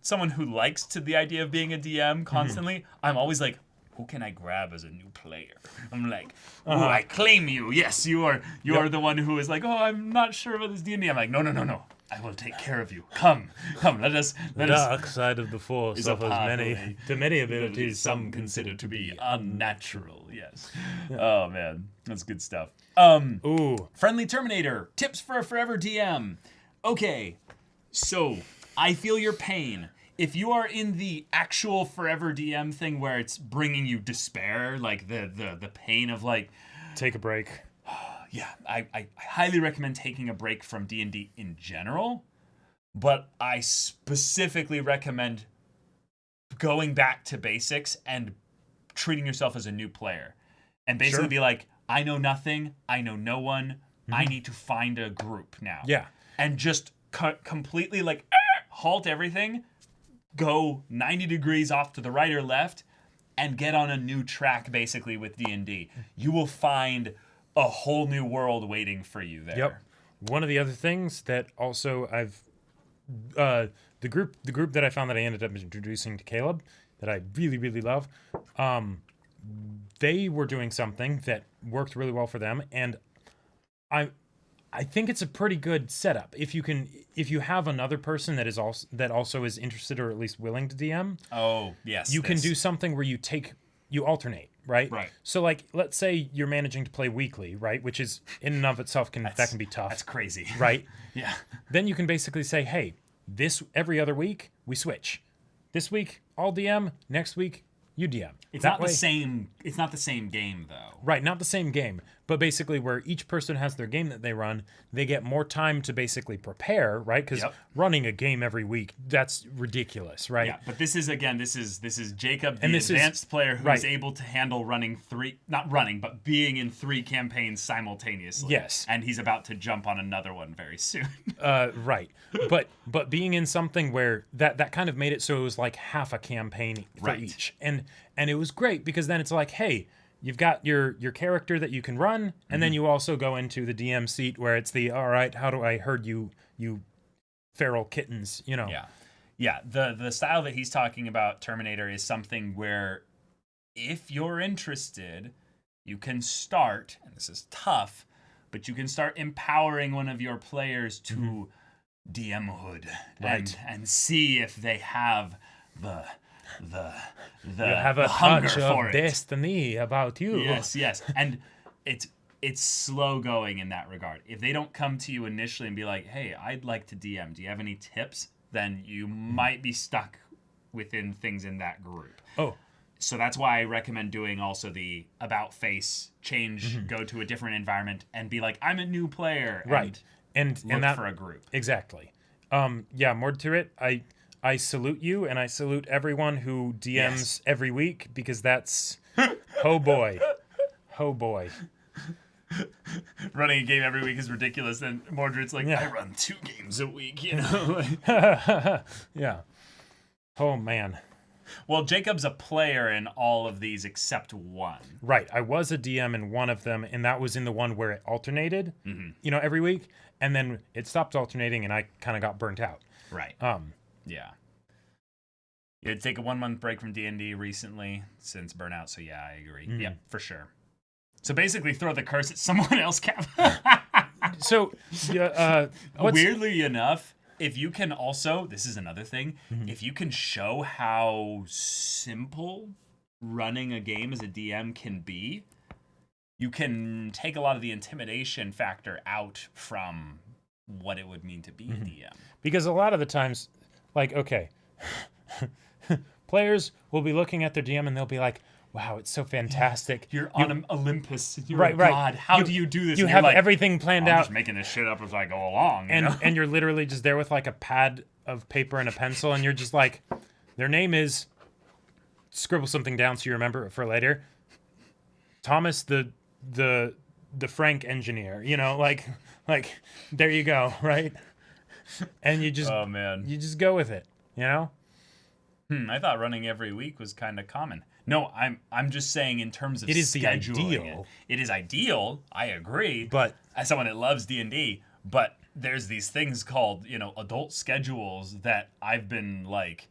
someone who likes to the idea of being a DM constantly, I'm always like, who can I grab as a new player? I'm like, ooh, I claim you. Yes, you are the one who is like, oh, I'm not sure about this D&D. I'm like, no. I will take care of you. Come, let us. Dark side of the Force is a offers many abilities some consider to be unnatural. Yes. Oh man, that's good stuff. Ooh. Friendly Terminator, tips for a forever DM. Okay, so I feel your pain. If you are in the actual forever DM thing where it's bringing you despair, like the pain of like, Take a break. yeah, I highly recommend taking a break from D&D in general, but I specifically recommend going back to basics and treating yourself as a new player. And basically be like, I know nothing, I know no one, I need to find a group now. Yeah. And just completely like halt everything, go 90 degrees off to the right or left, and get on a new track basically with D&D. You will find a whole new world waiting for you there. Yep. One of the other things that also I've the group that I found that I ended up introducing to Caleb that I really, really love, they were doing something that worked really well for them, and I think it's a pretty good setup. If you have another person that also is interested or at least willing to DM. Oh, yes. You can do something where you alternate, right? Right. So like let's say you're managing to play weekly, right? Which is in and of itself can be tough. That's crazy. Right? Yeah. Then you can basically say, "Hey, every other week we switch. This week I'll DM, next week you DM." It's not the same game though. Right, not the same game, but basically where each person has their game that they run, they get more time to basically prepare, right? Because running a game every week, that's ridiculous, right? Yeah, but this is Jacob, the advanced player who's able to handle being in 3 campaigns simultaneously. Yes. And he's about to jump on another one very soon. Right. But being in something where that kind of made it so it was like half a campaign for each. And it was great because then it's like, hey, you've got your character that you can run, and then you also go into the DM seat where it's all right, how do I herd you feral kittens, you know? Yeah. Yeah, the style that he's talking about, Terminator, is something where if you're interested, you can start, and this is tough, but you can start empowering one of your players to DM-hood and see if they have the you have a hunger touch for of it. destiny about you. Yes. And it's slow going in that regard. If they don't come to you initially and be like, hey, I'd like to DM, do you have any tips? Then you might be stuck within things in that group. Oh. So that's why I recommend doing also the about face, change, go to a different environment, and be like, I'm a new player. Right. And look that, for a group. Exactly. Yeah, more to it. I salute you, and I salute everyone who DMs every week, because that's oh boy. Running a game every week is ridiculous. And Mordred's like, I run 2 games a week, you know? Yeah. Oh man. Well, Jacob's a player in all of these except one. Right. I was a DM in one of them, and that was in the one where it alternated, every week, and then it stopped alternating, and I kind of got burnt out. Right. Yeah. You had to take a 1-month break from D&D recently since burnout, so yeah, I agree. Yeah, for sure. So basically throw the curse at someone else, Cap. So, weirdly enough, if you can also, this is another thing, if you can show how simple running a game as a DM can be, you can take a lot of the intimidation factor out from what it would mean to be a DM. Because a lot of the times, like, okay, players will be looking at their DM and they'll be like, wow, it's so fantastic. You're on Olympus. You're a god. How do you do this? You have everything planned out. I'm just making this shit up as I go along. And you're literally just there with like a pad of paper and a pencil, and you're just like, their name is, scribble something down so you remember it for later, Thomas the Frank engineer, like there you go, right? And you just you just go with it, I thought running every week was kind of common. No, I'm just saying in terms of it is the ideal. It is ideal. I agree. But as someone that loves D&D, but there's these things called adult schedules that I've been like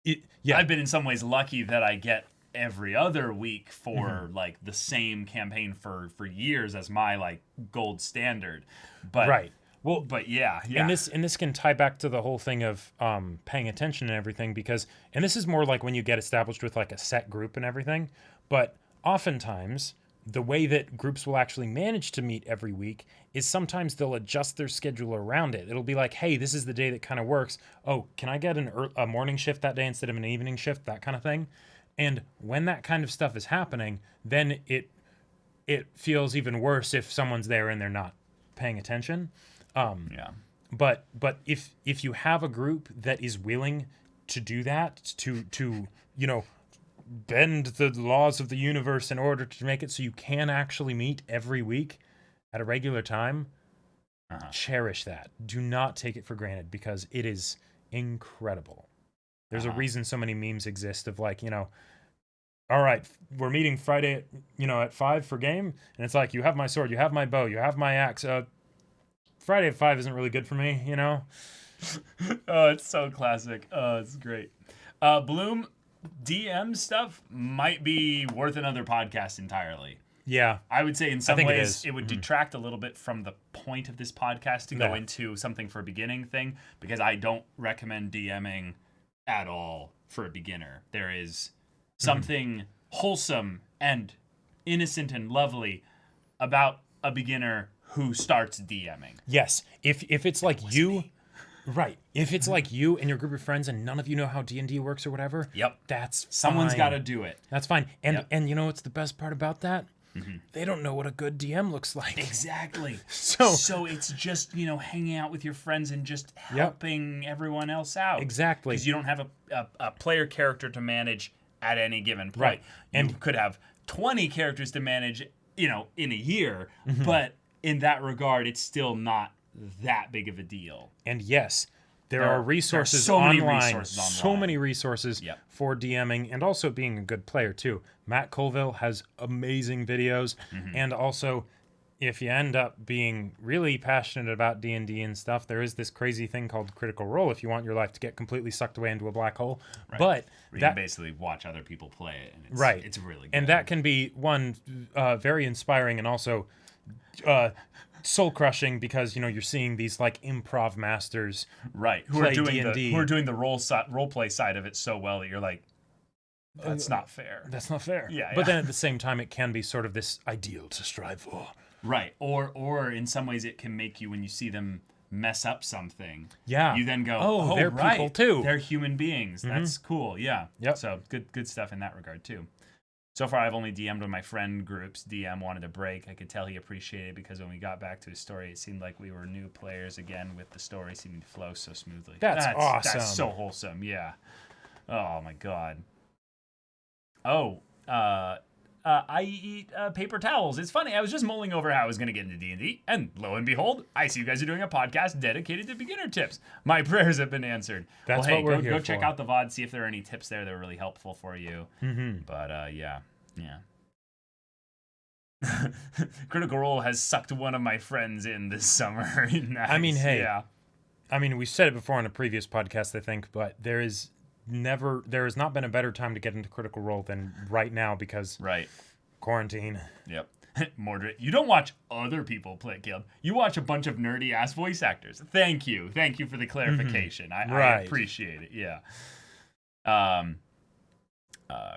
Yeah. I've been in some ways lucky that I get every other week for Mm-hmm. like the same campaign for years as my like gold standard. But Right. Well, but yeah. and this can tie back to the whole thing of paying attention and everything, because and this is more like when you get established with like a set group and everything, but oftentimes the way that groups will actually manage to meet every week is sometimes they'll adjust their schedule around it. It'll be like, hey, this is the day that kind of works. Oh, can I get a morning shift that day instead of an evening shift? That kind of thing. And when that kind of stuff is happening, then it feels even worse if someone's there and they're not paying attention. Yeah. But if you have a group that is willing to do that, to you know, bend the laws of the universe in order to make it so you can actually meet every week at a regular time, cherish that. Do not take it for granted, because it is incredible. There's a reason so many memes exist of like, you know, all right, we're meeting Friday at, you know, at 5 for game, and it's like, you have my sword, you have my bow, you have my axe. Friday at 5 isn't really good for me, you know? Oh, it's so classic. Oh, it's great. Bloom, DM stuff might be worth another podcast entirely. Yeah. I would say in some think it ways is. it would detract a little bit from the point of this podcast to go Yeah. into something for a beginning thing, because I don't recommend DMing at all for a beginner. There is something wholesome and innocent and lovely about a beginner who starts DMing. Yes. If it's like you, right. If it's like you and your group of friends and none of you know how D&D works or whatever, Yep. that's Someone's fine. got to do it. That's fine. And Yep. and you know what's the best part about that? They don't know what a good DM looks like. Exactly. So So it's just, you know, hanging out with your friends and just helping everyone else out. Exactly. Because you don't have a player character to manage at any given point. Right. And And- you could have 20 characters to manage, you know, in a year. Mm-hmm. But in that regard, it's still not that big of a deal. And yes, there are resources so many online. resources So online. many resources Yep. for DMing and also being a good player too. Matt Colville has amazing videos, Mm-hmm. and also if you end up being really passionate about D&D and stuff, there is this crazy thing called Critical Role if you want your life to get completely sucked away into a black hole. Right. But Where you that can basically watch other people play it. And it's, right. It's really good. And that can be one very inspiring and also soul crushing, because you know you're seeing these like improv masters right. Who play are doing D&D. who are doing the role play side of it so well that you're like, that's not fair. That's not fair. Yeah, But yeah. then at the same time, it can be sort of this ideal to strive for. Right. Or in some ways it can make you, when you see them mess up something, Yeah. you then go, Oh, they're right. people too." They're human beings. That's cool. Yeah. Yep. So good stuff in that regard too. So far, I've only DM'd when my friend group's DM wanted a break. I could tell he appreciated it, because when we got back to his story, it seemed like we were new players again, with the story seeming to flow so smoothly. That's awesome. That's so wholesome. Yeah. Oh my god. Oh, I eat paper towels. It's funny. I was just mulling over how I was going to get into D&D, and lo and behold, I see you guys are doing a podcast dedicated to beginner tips. My prayers have been answered. That's well, hey, what we're go here check for. out the VOD, see if there are any tips there that are really helpful for you. Mm-hmm. But yeah. Critical Role has sucked one of my friends in this summer. Nice. I mean, hey. Yeah. I mean, we said it before on a previous podcast, I think, but there has not been a better time to get into Critical Role than right now, because Right. quarantine. Yep. Mordred, you don't watch other people play Guild. You watch a bunch of nerdy ass voice actors. Thank you for the clarification. I Right. appreciate it. Yeah.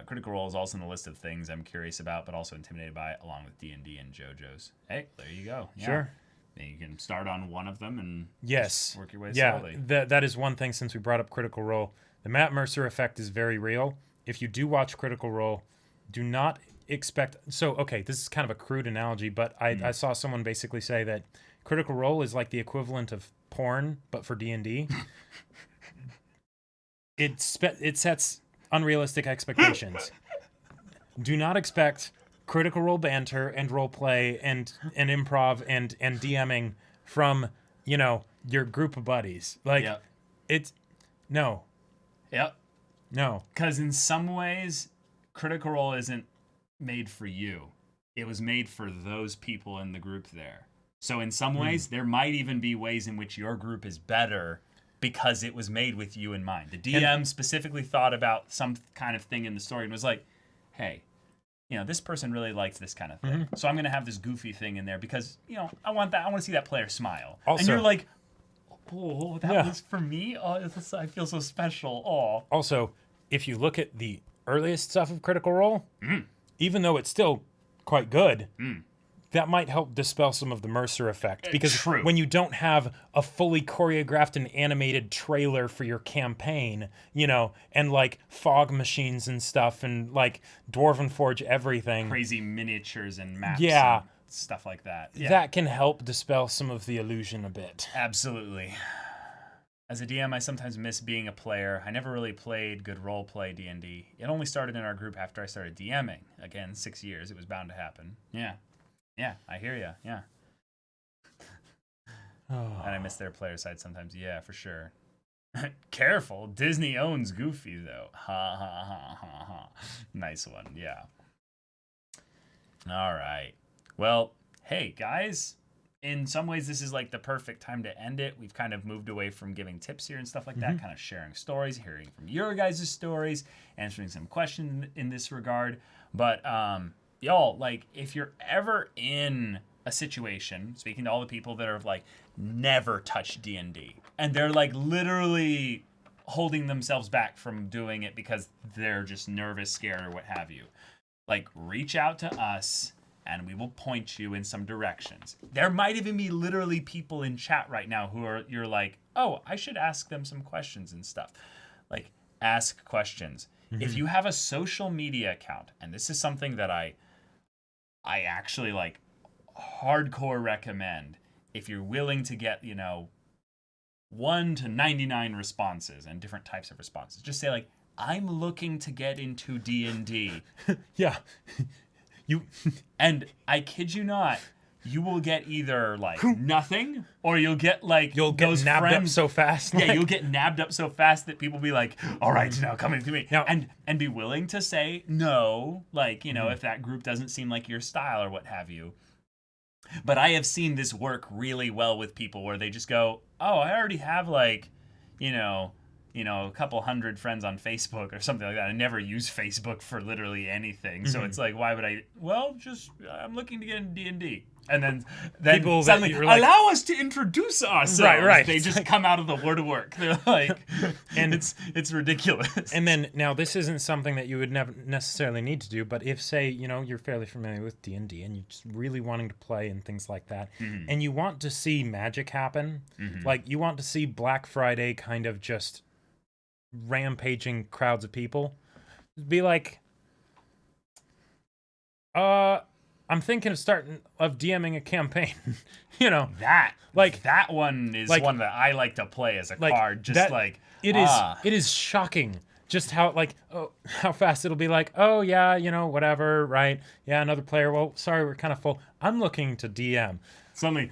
Critical Role is also in the list of things I'm curious about, but also intimidated by, along with D&D and JoJo's. Hey, there you go. Yeah. Sure. Then you can start on one of them and Yes. work your way Yeah, slowly. that is one thing since we brought up Critical Role. The Matt Mercer effect is very real. If you do watch Critical Role, do not expect... So, okay, this is kind of a crude analogy, but I saw someone basically say that Critical Role is like the equivalent of porn, but for D&D. It sets unrealistic expectations. Do not expect Critical Role banter and role play and improv and DMing from, you know, your group of buddies. Like, Yep. it's... No. Yep. No. Because in some ways, Critical Role isn't made for you. It was made for those people in the group there. So in some ways, there might even be ways in which your group is better because it was made with you in mind. The DM specifically thought about some kind of thing in the story and was like, hey, this person really likes this kind of thing. So I'm going to have this goofy thing in there because, I want to see that player smile. Also, and you're like, oh, that was for me? Oh, I feel so special. Oh. Also, if you look at the earliest stuff of Critical Role, even though it's still quite good, that might help dispel some of the Mercer effect. Because when you don't have a fully choreographed and animated trailer for your campaign, and like fog machines and stuff and like Dwarven Forge everything. Crazy miniatures and maps and stuff like that. Yeah. That can help dispel some of the illusion a bit. Absolutely. As a DM, I sometimes miss being a player. I never really played good role-play D&D. It only started in our group after I started DMing. Again, 6 years. It was bound to happen. Yeah. Yeah, I hear you. Yeah. And I miss their player side sometimes. Yeah, for sure. Careful. Disney owns Goofy, though. Ha, ha, ha, ha, ha. Nice one. Yeah. All right. Well, hey, guys. In some ways, this is like the perfect time to end it. We've kind of moved away from giving tips here and stuff like that, kind of sharing stories, hearing from your guys' stories, answering some questions in this regard. But, y'all, like, if you're ever in a situation, speaking to all the people that are like never touched D&D, and they're like literally holding themselves back from doing it because they're just nervous, scared, or what have you, like, reach out to us and we will point you in some directions. There might even be literally people in chat right now you're like, oh, I should ask them some questions and stuff. Like, ask questions. If you have a social media account, and this is something that I actually like hardcore recommend, if you're willing to get, 1 to 99 responses and different types of responses, just say like, I'm looking to get into D&D. Yeah. And I kid you not, you will get either like nothing, or you'll get like those nabbed friends, up so fast. Yeah, you'll get nabbed up so fast that people be like, all right, now come into me. Now, and be willing to say no, like, if that group doesn't seem like your style or what have you. But I have seen this work really well with people where they just go, oh, I already have like, a couple hundred friends on Facebook or something like that. I never use Facebook for literally anything. So it's like, why would I? Well, I'm looking to get into D&D. And then people suddenly allow us to introduce ourselves. Right. They just come out of the word of work. They're like, and it's ridiculous. And then now this isn't something that you would never necessarily need to do, but if say you're fairly familiar with D&D and you're just really wanting to play and things like that, and you want to see magic happen, like you want to see Black Friday kind of just rampaging crowds of people, be like, I'm thinking of DMing a campaign. That one is one that I like to play as a card. Just that, it is shocking just how how fast it'll be like, oh yeah, whatever, right? Yeah, another player. Well, sorry, we're kind of full. I'm looking to DM. Suddenly,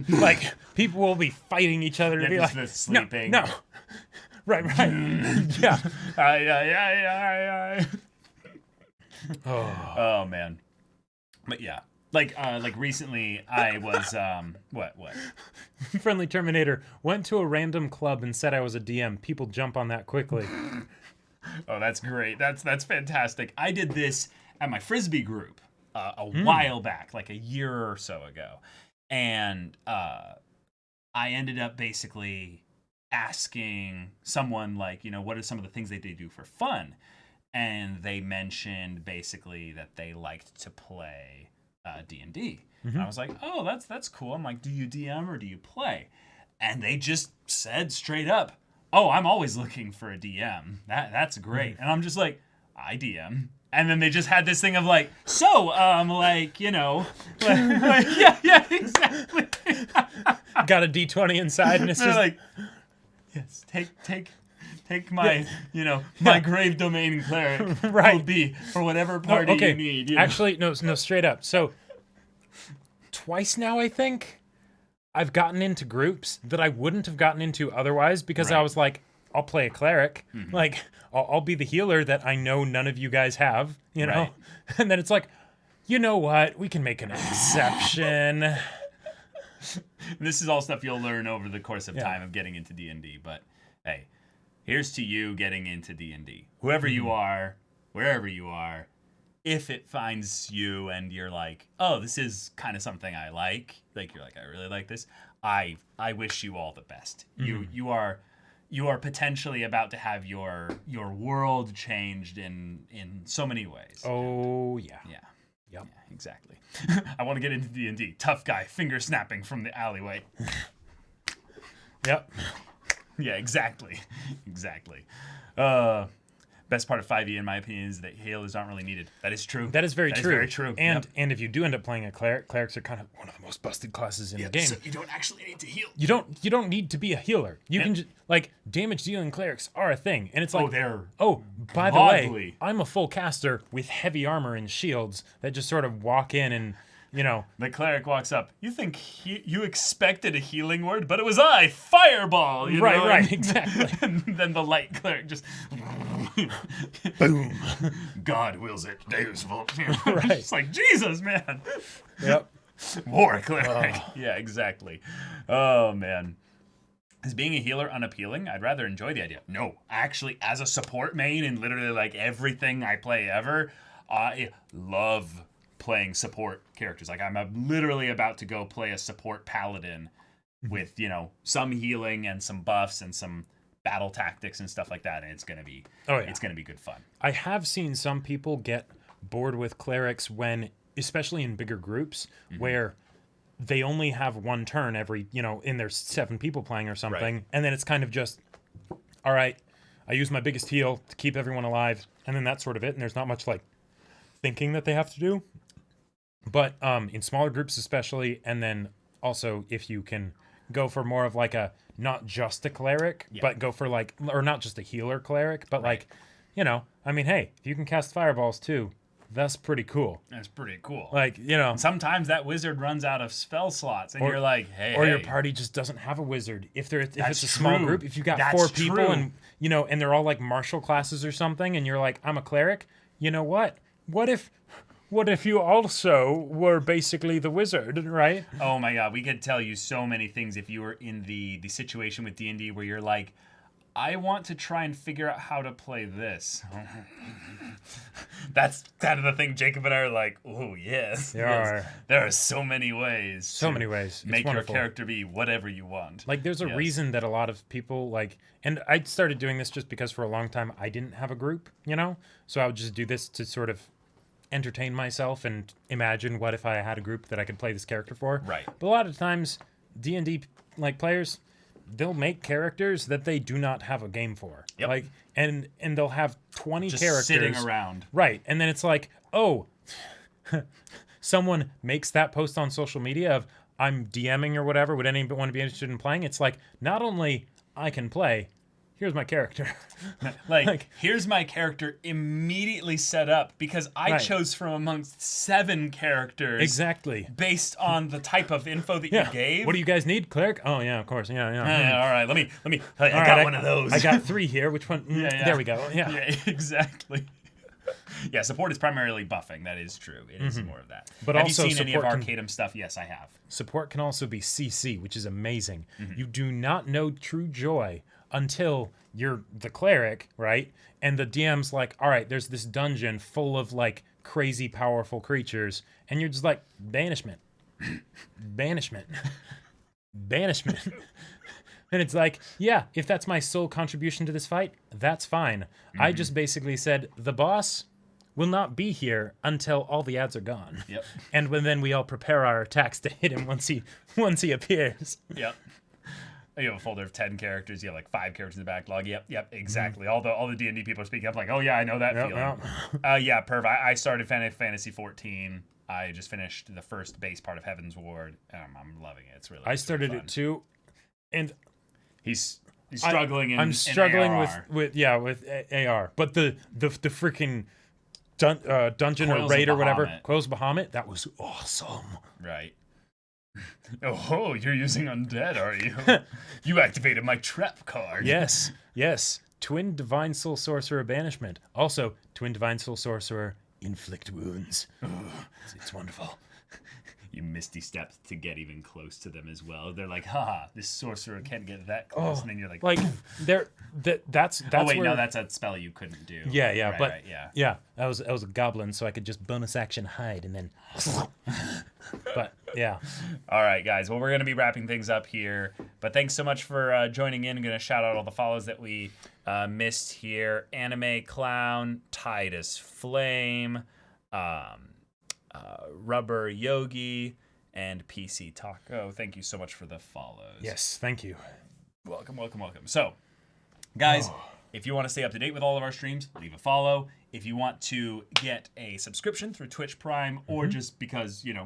like people will be fighting each other to be like, sleeping. No. Right. Yeah. Oh man. But yeah, like recently I was what? Friendly Terminator went to a random club and said I was a DM. People jump on that quickly. Oh, that's great. That's fantastic. I did this at my Frisbee group a while back, like a year or so ago, and I ended up basically asking someone like, what are some of the things they do for fun? And they mentioned basically that they liked to play D&D. And I was like, oh, that's cool. I'm like, do you DM or do you play? And they just said straight up, oh, I'm always looking for a DM. That's great. And I'm just like, I DM. And then they just had this thing of like, so, like, yeah, exactly. Got a D20 inside and it's just like, yes, take my, my grave domain cleric will be for whatever party you need. Actually, no, straight up. So, twice now, I think, I've gotten into groups that I wouldn't have gotten into otherwise because I was like, I'll play a cleric. Like, I'll be the healer that I know none of you guys have, know? And then it's like, you know what? We can make an exception. This is all stuff you'll learn over the course of Yeah. time of getting into D&D. But hey, here's to you getting into D&D. Whoever you are, wherever you are, if it finds you and you're like, oh, this is kind of something I like you're like, I really like this. I wish you all the best. You are potentially about to have your world changed in so many ways. Oh yeah. Yeah. Yep. Yeah, exactly. I want to get into D&D. Tough guy, finger snapping from the alleyway. Yep. Yeah, exactly. Exactly. Best part of 5e, in my opinion, is that healers aren't really needed. That is true. That is very true. Very true. And Yep. and if you do end up playing a cleric, clerics are kind of one of the most busted classes in the game. So you don't actually need to heal. You don't need to be a healer. You can just like damage dealing clerics are a thing, and it's like they're by the way, godly. I'm a full caster with heavy armor and shields that just sort of walk in and The cleric walks up. You think you expected a healing word, but it was I, fireball. You right, know? right, exactly. And then the light cleric just Boom. God wills it. Deus vult. Right. It's like Jesus, man. Yep. War cleric. Yeah, exactly. Oh man. Is being a healer unappealing? I'd rather enjoy the idea. No, actually, as a support main in literally like everything I play ever, I love playing support characters. Like I'm literally about to go play a support paladin with, some healing and some buffs and some battle tactics and stuff like that, and it's gonna be it's gonna be good fun. I have seen some people get bored with clerics when, especially in bigger groups, where they only have one turn every, and there's 7 people playing or something, Right. and then it's kind of just, all right, I use my biggest heal to keep everyone alive, and then that's sort of it, and there's not much like thinking that they have to do. But in smaller groups especially, and then also if you can go for more of like a not just a cleric, but go for like, or not just a healer cleric, but like, I mean, hey, if you can cast fireballs too, that's pretty cool. That's pretty cool. Like, Sometimes that wizard runs out of spell slots, and you're like, hey, or your party just doesn't have a wizard. If it's a That's small true. group, if you got That's 4 people true. and and they're all like martial classes or something, and you're like, I'm a cleric. You know what? What if you also were basically the wizard, right? Oh my god, we could tell you so many things if you were in the situation with D&D where you're like, I want to try and figure out how to play this. That's kind of the thing Jacob and I are like, oh yes. There are so many ways. So to many ways. It's make your wonderful. character be whatever you want. Like, there's a Yes. reason that a lot of people, like, and I started doing this just because for a long time I didn't have a group, So I would just do this to sort of entertain myself and imagine what if I had a group that I could play this character for. Right. But a lot of times, D&D, like, players, they'll make characters that they do not have a game for. Yep. Like, and they'll have 20 Just characters. sitting around. Right. And then it's like, oh, someone makes that post on social media of, I'm DMing or whatever, would anyone be interested in playing? It's like, not only I can play, here's my character. Like, here's my character immediately set up because I Right. chose from amongst 7 characters. Exactly. Based on the type of info that Yeah. you gave. What do you guys need? Cleric? Oh, yeah, of course. Yeah. Yeah, all right, let me. I All got right, one of those. I got 3 here. Which one? Yeah. There we go. Yeah. Yeah, exactly. Yeah, support is primarily buffing. That is true. It is more of that. But have also you seen any of support can- Arcadum stuff? Yes, I have. Support can also be CC, which is amazing. You do not know true joy until you're the cleric, right? And the DM's like, all right, there's this dungeon full of like crazy powerful creatures, and you're just like, banishment, banishment, banishment. And it's like, yeah, if that's my sole contribution to this fight, that's fine. I just basically said the boss will not be here until all the ads are gone. Yep. And then we all prepare our attacks to hit him once he appears. Yep. You have a folder of 10 characters. You have like 5 characters in the backlog. Yep, exactly. All the D&D people are speaking up like, oh yeah, I know that feeling. Yeah, Perv. I started Final Fantasy 14. I just finished the first base part of Heaven's Ward. I'm loving it. It's really. I started fun. it too, and He's struggling. I'm struggling in AR. with AR, but the freaking dungeon or Coils raid of or whatever, Bahamut. Coils of Bahamut, that was awesome. Right. Oh, you're using undead, are you? You activated my trap card. Yes. Twin Divine Soul Sorcerer Banishment. Also, Twin Divine Soul Sorcerer Inflict Wounds. It's wonderful. You misty steps to get even close to them as well. They're like, haha, this sorcerer can't get that close. And then you're like, that's oh wait, where, no, that's a spell you couldn't do. Yeah, Right, but right, yeah. yeah, I was a goblin, so I could just bonus action hide and then. But yeah, All right, guys. Well, we're going to be wrapping things up here. But thanks so much for joining in. I'm going to shout out all the follows that we missed here. Anime Clown, Titus Flame, Rubber Yogi, and PC Taco. Thank you so much for the follows. yes, thank you. Welcome. So, guys, if you want to stay up to date with all of our streams, leave a follow. If you want to get a subscription through Twitch Prime, or just because, you'd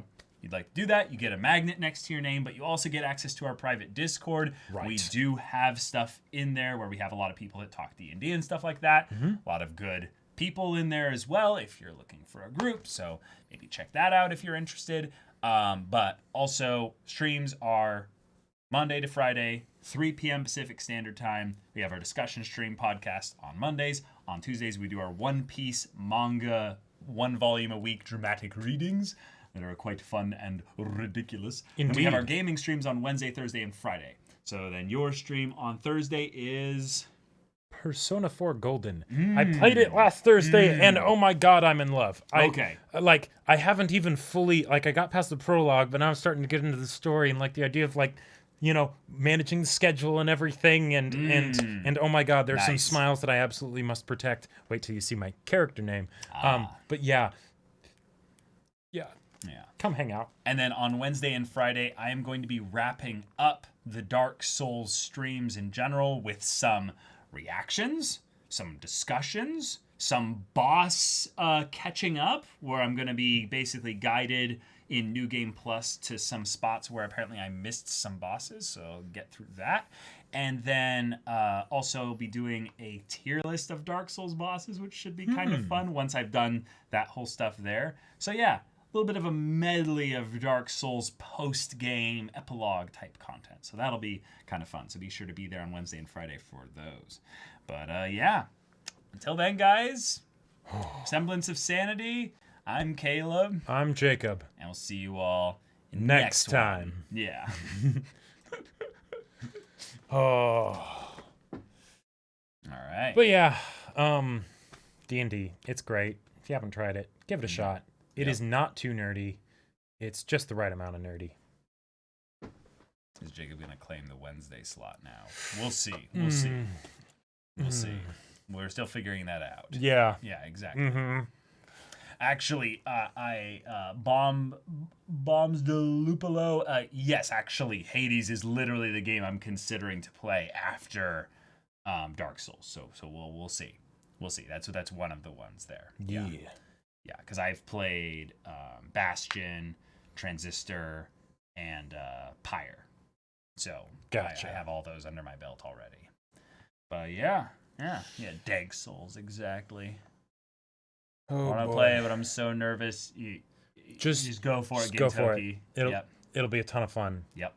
like to do that, you get a magnet next to your name, but you also get access to our private Discord. Right. We do have stuff in there where we have a lot of people that talk D&D and stuff like that. A lot of good people in there as well if you're looking for a group. So maybe check that out if you're interested. But also, streams are Monday to Friday, 3 p.m. Pacific Standard Time. We have our discussion stream podcast on Mondays. On Tuesdays, we do our One Piece manga, 1 volume a week dramatic readings that are quite fun and ridiculous. Indeed. And we have our gaming streams on Wednesday, Thursday, and Friday. So then your stream on Thursday is... Persona 4 Golden. I played it last Thursday, and oh my god, I'm in love. Okay. I haven't even fully, I got past the prologue, but now I'm starting to get into the story and the idea of managing the schedule and everything, and oh my god, there's some Nice. smiles that I absolutely must protect. Wait till you see my character name. But yeah, come hang out. And then on Wednesday and Friday, I am going to be wrapping up the Dark Souls streams in general with some reactions, some discussions, some boss catching up, where I'm going to be basically guided in New Game Plus to some spots where apparently I missed some bosses, so I'll get through that. And then also be doing a tier list of Dark Souls bosses, which should be kind of fun once I've done that whole stuff there. So yeah, a little bit of a medley of Dark Souls post-game epilogue type content. So that'll be kind of fun. So be sure to be there on Wednesday and Friday for those. But yeah, until then, guys, semblance of sanity. I'm Caleb. I'm Jacob. And we'll see you all Next one. time. Yeah. Oh. All right. But yeah, D&D, it's great. If you haven't tried it, give it a shot. It is not too nerdy. It's just the right amount of nerdy. Is Jacob going to claim the Wednesday slot now? We'll see. We'll see. We'll see. We're still figuring that out. Yeah. Yeah, exactly. Actually, Bombs de Lupolo. Yes, actually, Hades is literally the game I'm considering to play after Dark Souls. So we'll see. We'll see. That's one of the ones there. Yeah. Yeah, because I've played Bastion, Transistor, and Pyre. So Gotcha. I have all those under my belt already. But yeah, Dark Souls, exactly. Oh, I want to play, but I'm so nervous. You just go for it, go for Gintoki. it. It'll be a ton of fun. Yep.